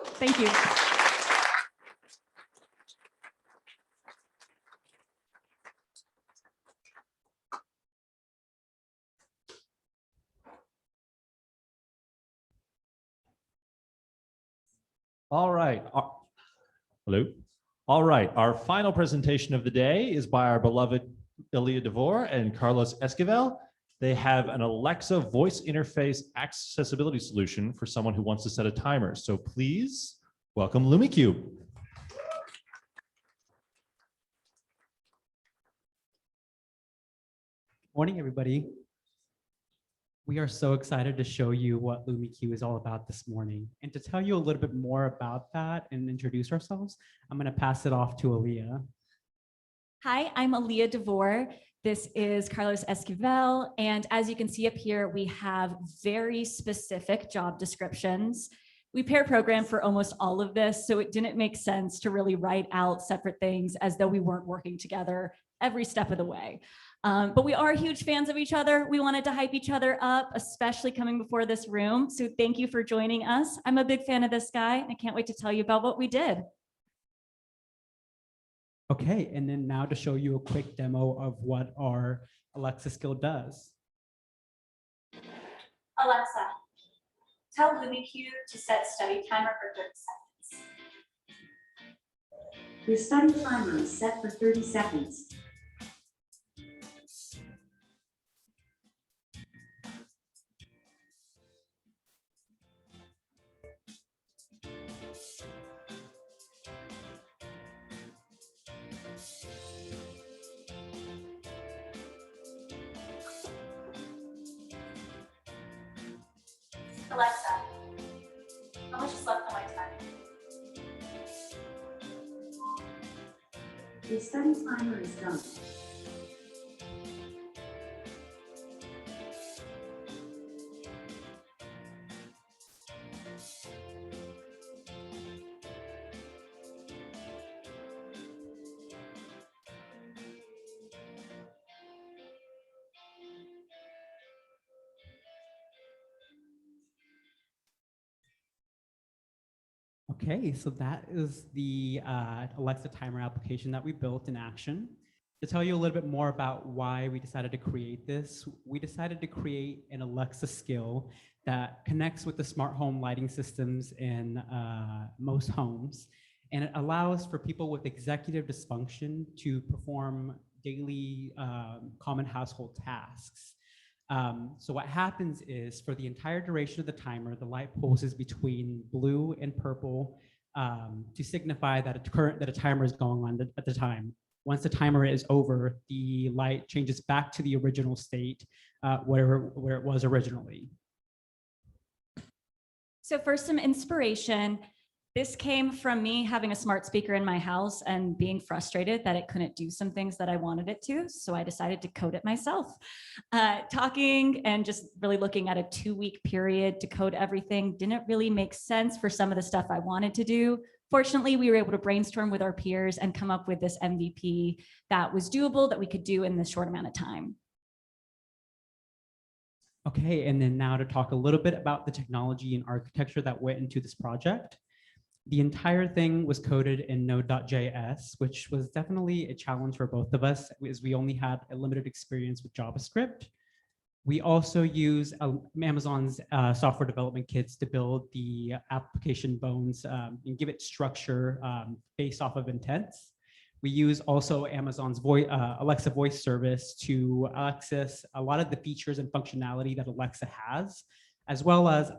S10: Thank you.
S1: All right. Hello. All right. Our final presentation of the day is by our beloved Ilia Devor and Carlos Esquivel. They have an Alexa voice interface accessibility solution for someone who wants to set a timer. So please welcome LumiCube.
S4: Morning, everybody. We are so excited to show you what LumiQ is all about this morning. And to tell you a little bit more about that and introduce ourselves, I'm going to pass it off to Aaliyah.
S15: Hi, I'm Ilia Devor. This is Carlos Esquivel. And as you can see up here, we have very specific job descriptions. We pair programmed for almost all of this, so it didn't make sense to really write out separate things as though we weren't working together every step of the way. But we are huge fans of each other. We wanted to hype each other up, especially coming before this room. So thank you for joining us. I'm a big fan of this guy. I can't wait to tell you about what we did.
S4: Okay, and then now to show you a quick demo of what our Alexa skill does.
S15: Alexa, tell LumiQ to set study timer for 30 seconds.
S17: Your study timer is set for 30 seconds.
S15: Alexa, how much is left on my timer?
S17: Your study timer is done.
S4: Okay, so that is the Alexa timer application that we built in action. To tell you a little bit more about why we decided to create this, we decided to create an Alexa skill that connects with the smart home lighting systems in most homes. And it allows for people with executive dysfunction to perform daily common household tasks. So what happens is for the entire duration of the timer, the light pulses between blue and purple to signify that a timer is going on at the time. Once the timer is over, the light changes back to the original state where it was originally.
S15: So for some inspiration, This came from me having a smart speaker in my house and being frustrated that it couldn't do some things that I wanted it to. So I decided to code it myself. Talking and just really looking at a 2-week period to code everything didn't really make sense for some of the stuff I wanted to do. Fortunately, we were able to brainstorm with our peers and come up with this MVP that was doable, that we could do in this short amount of time.
S4: Okay, and then now to talk a little bit about the technology and architecture that went into this project. The entire thing was coded in Node.js, which was definitely a challenge for both of us, as we only had a limited experience with JavaScript. We also use Amazon's software development kits to build the application bones and give it structure based off of intents. We use also Amazon's Alexa voice service to access a lot of the features and functionality that Alexa has, as well as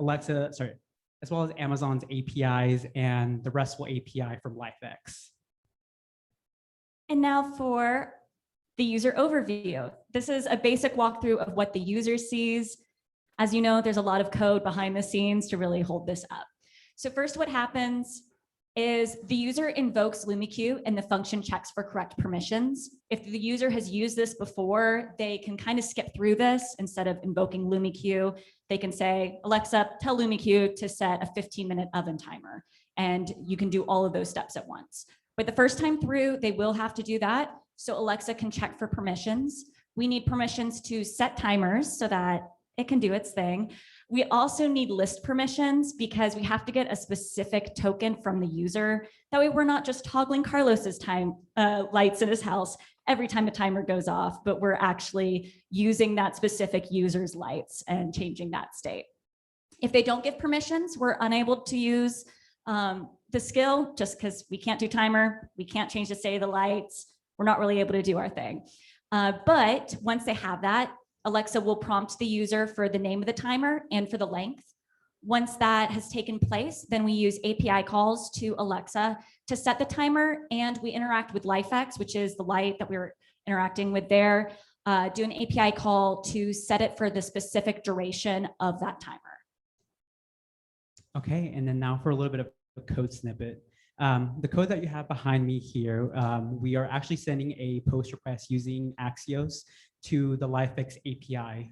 S4: Amazon's APIs and the RESTful API from LifeX.
S15: And now for the user overview. This is a basic walkthrough of what the user sees. As you know, there's a lot of code behind the scenes to really hold this up. So first, what happens is the user invokes LumiQ and the function checks for correct permissions. If the user has used this before, they can kind of skip through this. Instead of invoking LumiQ, they can say, Alexa, tell LumiQ to set a 15-minute oven timer. And you can do all of those steps at once. But the first time through, they will have to do that. So Alexa can check for permissions. We need permissions to set timers so that it can do its thing. We also need list permissions because we have to get a specific token from the user. That way we're not just toggling Carlos's lights in his house every time a timer goes off, but we're actually using that specific user's lights and changing that state. If they don't give permissions, we're unable to use the skill just because we can't do timer, we can't change the state of the lights, we're not really able to do our thing. But once they have that, Alexa will prompt the user for the name of the timer and for the length. Once that has taken place, then we use API calls to Alexa to set the timer, and we interact with LifeX, which is the light that we're interacting with there, do an API call to set it for the specific duration of that timer.
S4: Okay, and then now for a little bit of a code snippet. The code that you have behind me here, we are actually sending a post request using Axios to the LifeX API.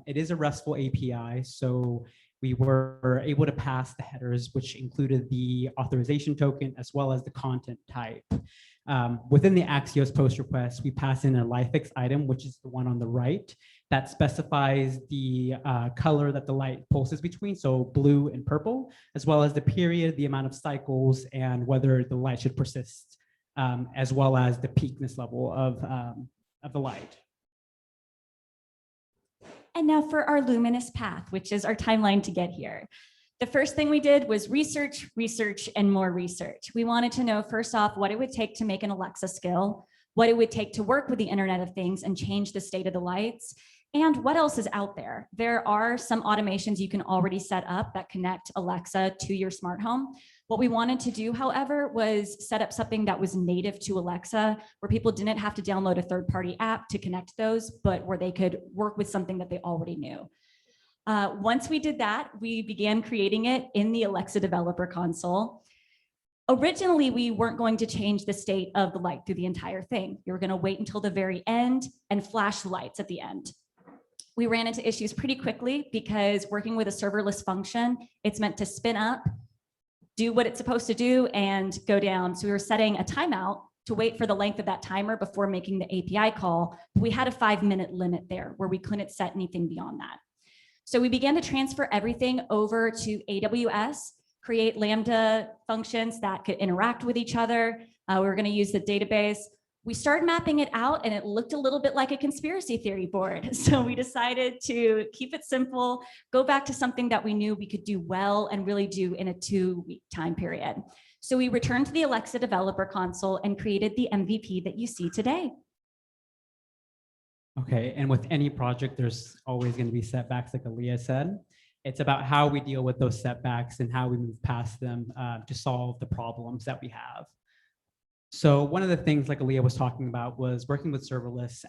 S4: It is a RESTful API, so we were able to pass the headers, which included the authorization token as well as the content type. Within the Axios post request, we pass in a LifeX item, which is the one on the right, that specifies the color that the light pulses between, so blue and purple, as well as the period, the amount of cycles, and whether the light should persist, as well as the peakness level of the light.
S15: And now for our luminous path, which is our timeline to get here. The first thing we did was research, and more research. We wanted to know, first off, what it would take to make an Alexa skill, what it would take to work with the Internet of Things and change the state of the lights, and what else is out there. There are some automations you can already set up that connect Alexa to your smart home. What we wanted to do, however, was set up something that was native to Alexa, where people didn't have to download a third-party app to connect those, but where they could work with something that they already knew. Once we did that, we began creating it in the Alexa developer console. Originally, we weren't going to change the state of the light through the entire thing. We were going to wait until the very end and flash the lights at the end. We ran into issues pretty quickly because working with a serverless function, it's meant to spin up, do what it's supposed to do, and go down. So we were setting a timeout to wait for the length of that timer before making the API call. We had a 5-minute limit there where we couldn't set anything beyond that. So we began to transfer everything over to AWS, create Lambda functions that could interact with each other. We were going to use the database. We started mapping it out and it looked a little bit like a conspiracy theory board. So we decided to keep it simple, go back to something that we knew we could do well and really do in a 2-week time period. So we returned to the Alexa developer console and created the MVP that you see today.
S4: Okay, and with any project, there's always going to be setbacks, like Aaliyah said. It's about how we deal with those setbacks and how we move past them to solve the problems that we have. So one of the things, like Aaliyah was talking about, was working with serverless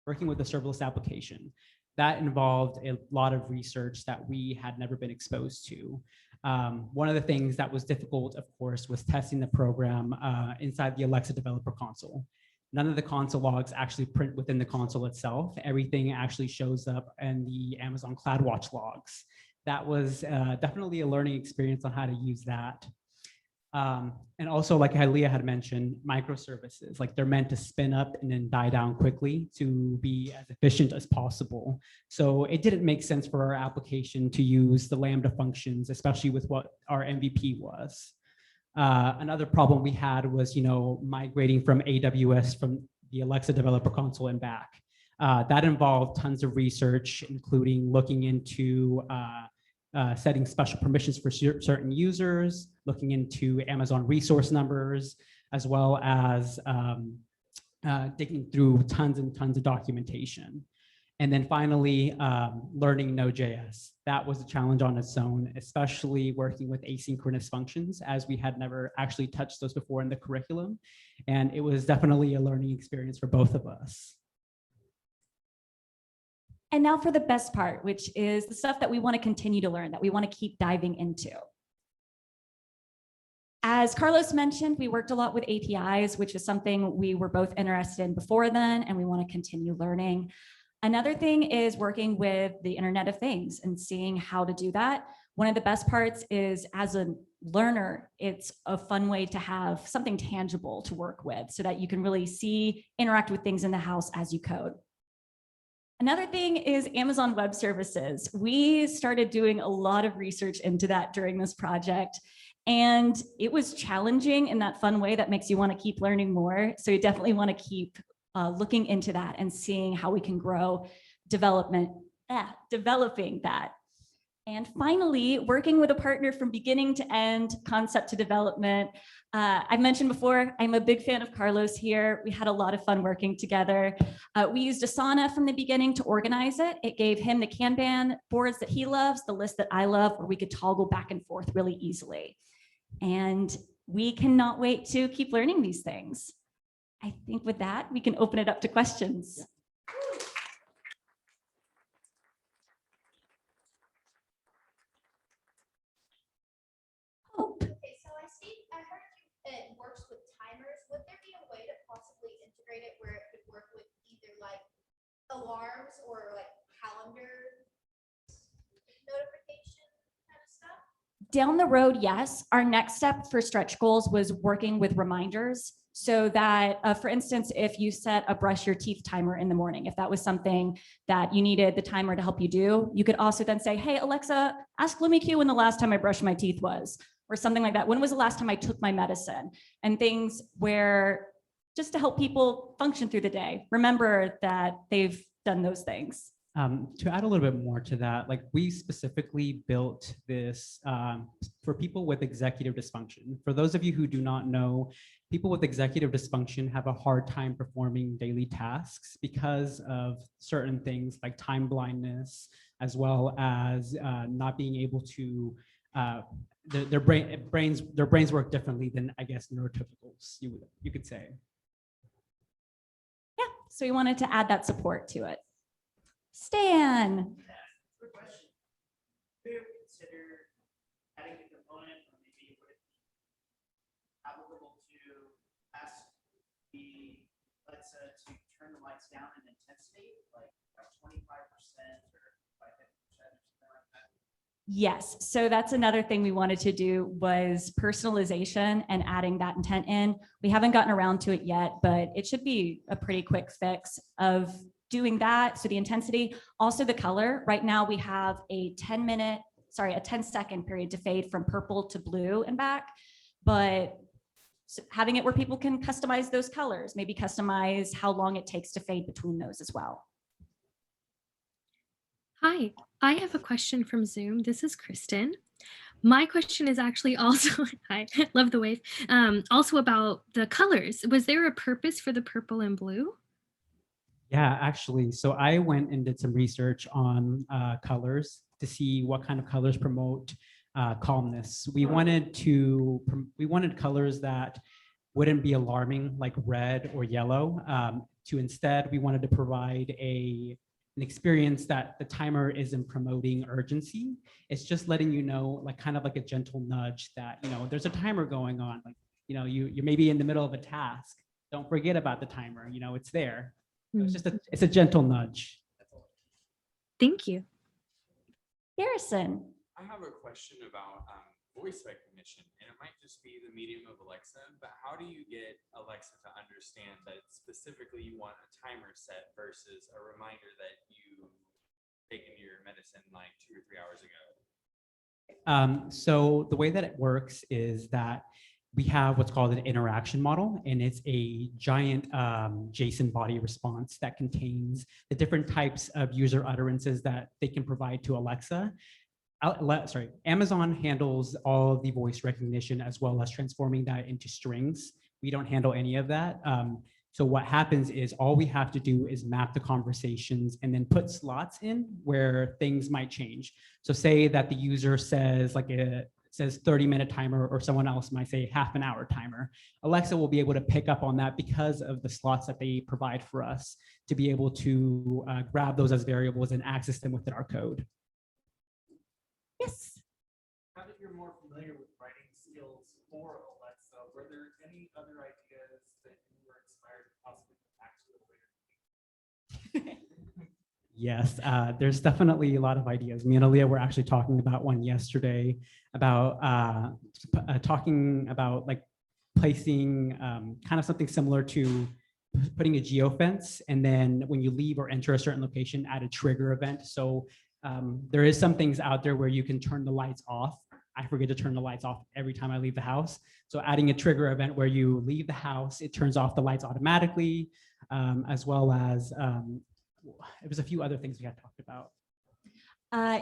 S4: working with a serverless application. That involved a lot of research that we had never been exposed to. One of the things that was difficult, of course, was testing the program inside the Alexa developer console. None of the console logs actually print within the console itself. Everything actually shows up in the Amazon CloudWatch logs. That was definitely a learning experience on how to use that. And also, like Leah had mentioned, microservices, like they're meant to spin up and then die down quickly to be as efficient as possible. So it didn't make sense for our application to use the Lambda functions, especially with what our MVP was. Another problem we had was, migrating from AWS from the Alexa developer console and back. That involved tons of research, including looking into setting special permissions for certain users, looking into Amazon resource numbers, as well as digging through tons and tons of documentation. And then finally, learning Node.js. That was a challenge on its own, especially working with asynchronous functions, as we had never actually touched those before in the curriculum. And it was definitely a learning experience for both of us.
S15: And now for the best part, which is the stuff that we want to continue to learn, that we want to keep diving into. As Carlos mentioned, we worked a lot with APIs, which is something we were both interested in before then, and we want to continue learning. Another thing is working with the Internet of Things and seeing how to do that. One of the best parts is, as a learner, it's a fun way to have something tangible to work with so that you can really see, interact with things in the house as you code. Another thing is Amazon Web Services. We started doing a lot of research into that during this project, and it was challenging in that fun way that makes you want to keep learning more. So you definitely want to keep looking into that and seeing how we can grow developing that. And finally, working with a partner from beginning to end, concept to development. I mentioned before, I'm a big fan of Carlos here. We had a lot of fun working together. We used Asana from the beginning to organize it. It gave him the Kanban boards that he loves, the list that I love, where we could toggle back and forth really easily. And we cannot wait to keep learning these things. I think with that, we can open it up to questions.
S7: Okay, so I heard it works with timers. Would there be a way to possibly integrate it where it could work with either like alarms or like calendar notification kind of stuff?
S15: Down the road, yes. Our next step for stretch goals was working with reminders, so that, for instance, if you set a brush your teeth timer in the morning, if that was something that you needed the timer to help you do, you could also then say, hey, Alexa, ask LumiQ when the last time I brushed my teeth was, or something like that. When was the last time I took my medicine? And things where, just to help people function through the day, remember that they've done those things.
S4: To add a little bit more to that, like we specifically built this for people with executive dysfunction. For those of you who do not know, people with executive dysfunction have a hard time performing daily tasks because of certain things like time blindness, as well as not being able to, their brains work differently than, I guess, neurotypicals, you could say.
S15: Yeah, so we wanted to add that support to it. Stan.
S2: Quick question. Do you consider adding a component, or maybe would it be applicable to ask the Alexa to turn the lights down in intensity, like 25% or by 50% or something like that?
S15: Yes, so that's another thing we wanted to do was personalization and adding that intent in. We haven't gotten around to it yet, but it should be a pretty quick fix of doing that. So the intensity, also the color. Right now we have a 10-second period to fade from purple to blue and back, but having it where people can customize those colors, maybe customize how long it takes to fade between those as well.
S13: Hi, I have a question from Zoom. This is Kristen. My question is actually also, I love the wave, also about the colors. Was there a purpose for the purple and blue?
S4: Yeah, actually, so I went and did some research on colors to see what kind of colors promote calmness. We wanted colors that wouldn't be alarming, like red or yellow. To instead, we wanted to provide an experience that the timer isn't promoting urgency. It's just letting you know, like kind of like a gentle nudge that, there's a timer going on. Like, you're maybe in the middle of a task. Don't forget about the timer, it's there. So it's a gentle nudge.
S13: Thank you.
S15: Garrison.
S18: I have a question about voice recognition, and it might just be the medium of Alexa, but how do you get Alexa to understand that specifically you want a timer set versus a reminder that you taken your medicine like 2 or 3 hours ago?
S4: So the way that it works is that we have what's called an interaction model, and it's a giant JSON body response that contains the different types of user utterances that they can provide to Alexa. Amazon handles all of the voice recognition as well as transforming that into strings. We don't handle any of that. So what happens is all we have to do is map the conversations and then put slots in where things might change. So say that the user says says 30-minute timer, or someone else might say half an hour timer. Alexa will be able to pick up on that because of the slots that they provide for us to be able to grab those as variables and access them within our code.
S15: Yes.
S20: Now that you're more familiar with writing skills for Alexa, were there any other ideas that you were inspired to possibly come back to later?
S4: Yes, there's definitely a lot of ideas. Me and Aaliyah were actually talking about one yesterday about talking about like placing kind of something similar to putting a geofence, and then when you leave or enter a certain location, add a trigger event. So there is some things out there where you can turn the lights off. I forget to turn the lights off every time I leave the house. So adding a trigger event where you leave the house, it turns off the lights automatically, as well as it was a few other things we had talked about.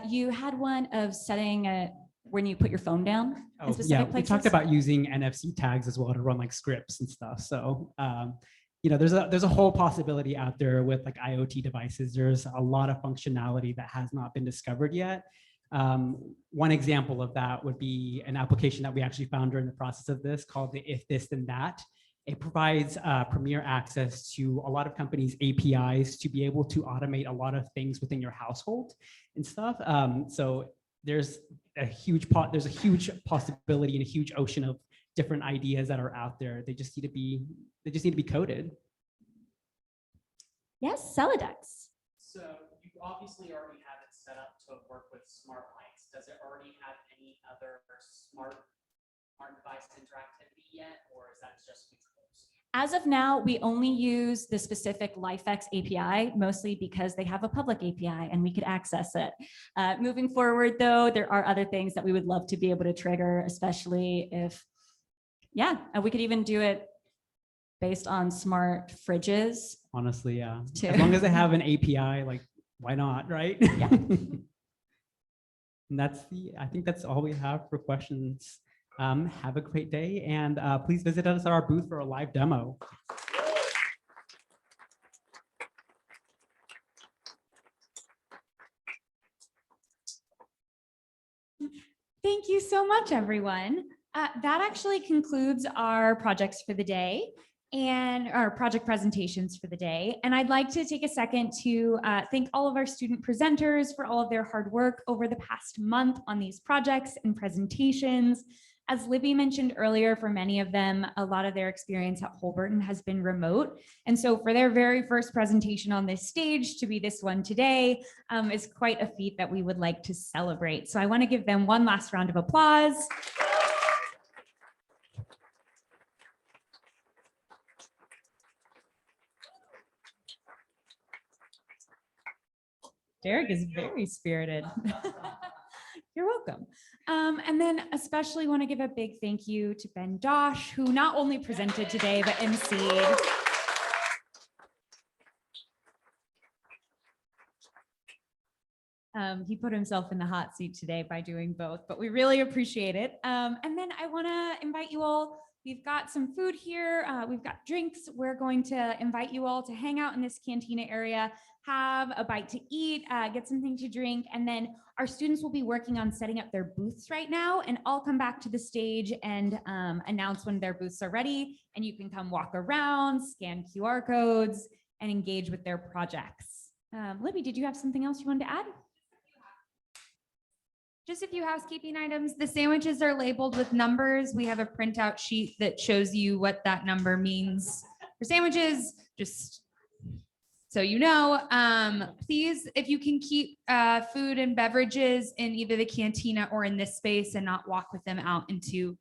S15: You had one of setting when you put your phone down in specific
S4: Yeah,
S15: places.
S4: we talked about using NFC tags as well to run like scripts and stuff. So there's a whole possibility out there with like IoT devices. There's a lot of functionality that has not been discovered yet. One example of that would be an application that we actually found during the process of this called the If This Then That. It provides premier access to a lot of companies' APIs to be able to automate a lot of things within your household and stuff. So there's a huge possibility and a huge ocean of different ideas that are out there. They just need to be coded.
S15: Yes, Celodex.
S2: So you obviously already have it set up to work with smart lights. Does it already have any other smart device interactivity yet, or is that just controls?
S15: As of now, we only use the specific LifeX API, mostly because they have a public API and we could access it. Moving forward, though, there are other things that we would love to be able to trigger, especially if, we could even do it based on smart fridges.
S4: Honestly, yeah.
S15: Too.
S4: As long as they have an API, like, why not, right?
S15: Yeah.
S4: And I think that's all we have for questions. Have a great day, and please visit us at our booth for a live demo.
S3: Thank you so much, everyone. That actually concludes our projects for the day and our project presentations for the day. And I'd like to take a second to thank all of our student presenters for all of their hard work over the past month on these projects and presentations. As Libby mentioned earlier, for many of them, a lot of their experience at Holberton has been remote. And so for their very first presentation on this stage to be this one today is quite a feat that we would like to celebrate. So I want to give them one last round of applause. Derek is very spirited. You're welcome. And then especially want to give a big thank you to Ben Dosh, who not only presented today, but emceed. He put himself in the hot seat today by doing both, but we really appreciate it. And then I want to invite you all. We've got some food here. We've got drinks. We're going to invite you all to hang out in this cantina area, have a bite to eat, get something to drink, and then our students will be working on setting up their booths right now, and I'll come back to the stage and announce when their booths are ready, and you can come walk around, scan QR codes, and engage with their projects. Libby, did you have something else you wanted to add?
S19: Just a few housekeeping items. The sandwiches are labeled with numbers. We have a printout sheet that shows you what that number means for sandwiches, just so you know. Please, if you can keep food and beverages in either the cantina or in this space and not walk with them out into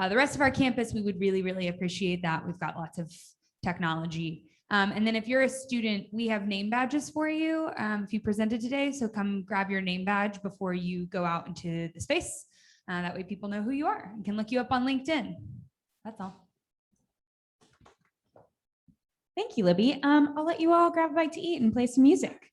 S19: the rest of our campus, we would really, really appreciate that. We've got lots of technology. And then if you're a student, we have name badges for you if you presented today. So come grab your name badge before you go out into the space. That way people know who you are and can look you up on LinkedIn. That's all.
S3: Thank you, Libby. I'll let you all grab a bite to eat and play some music.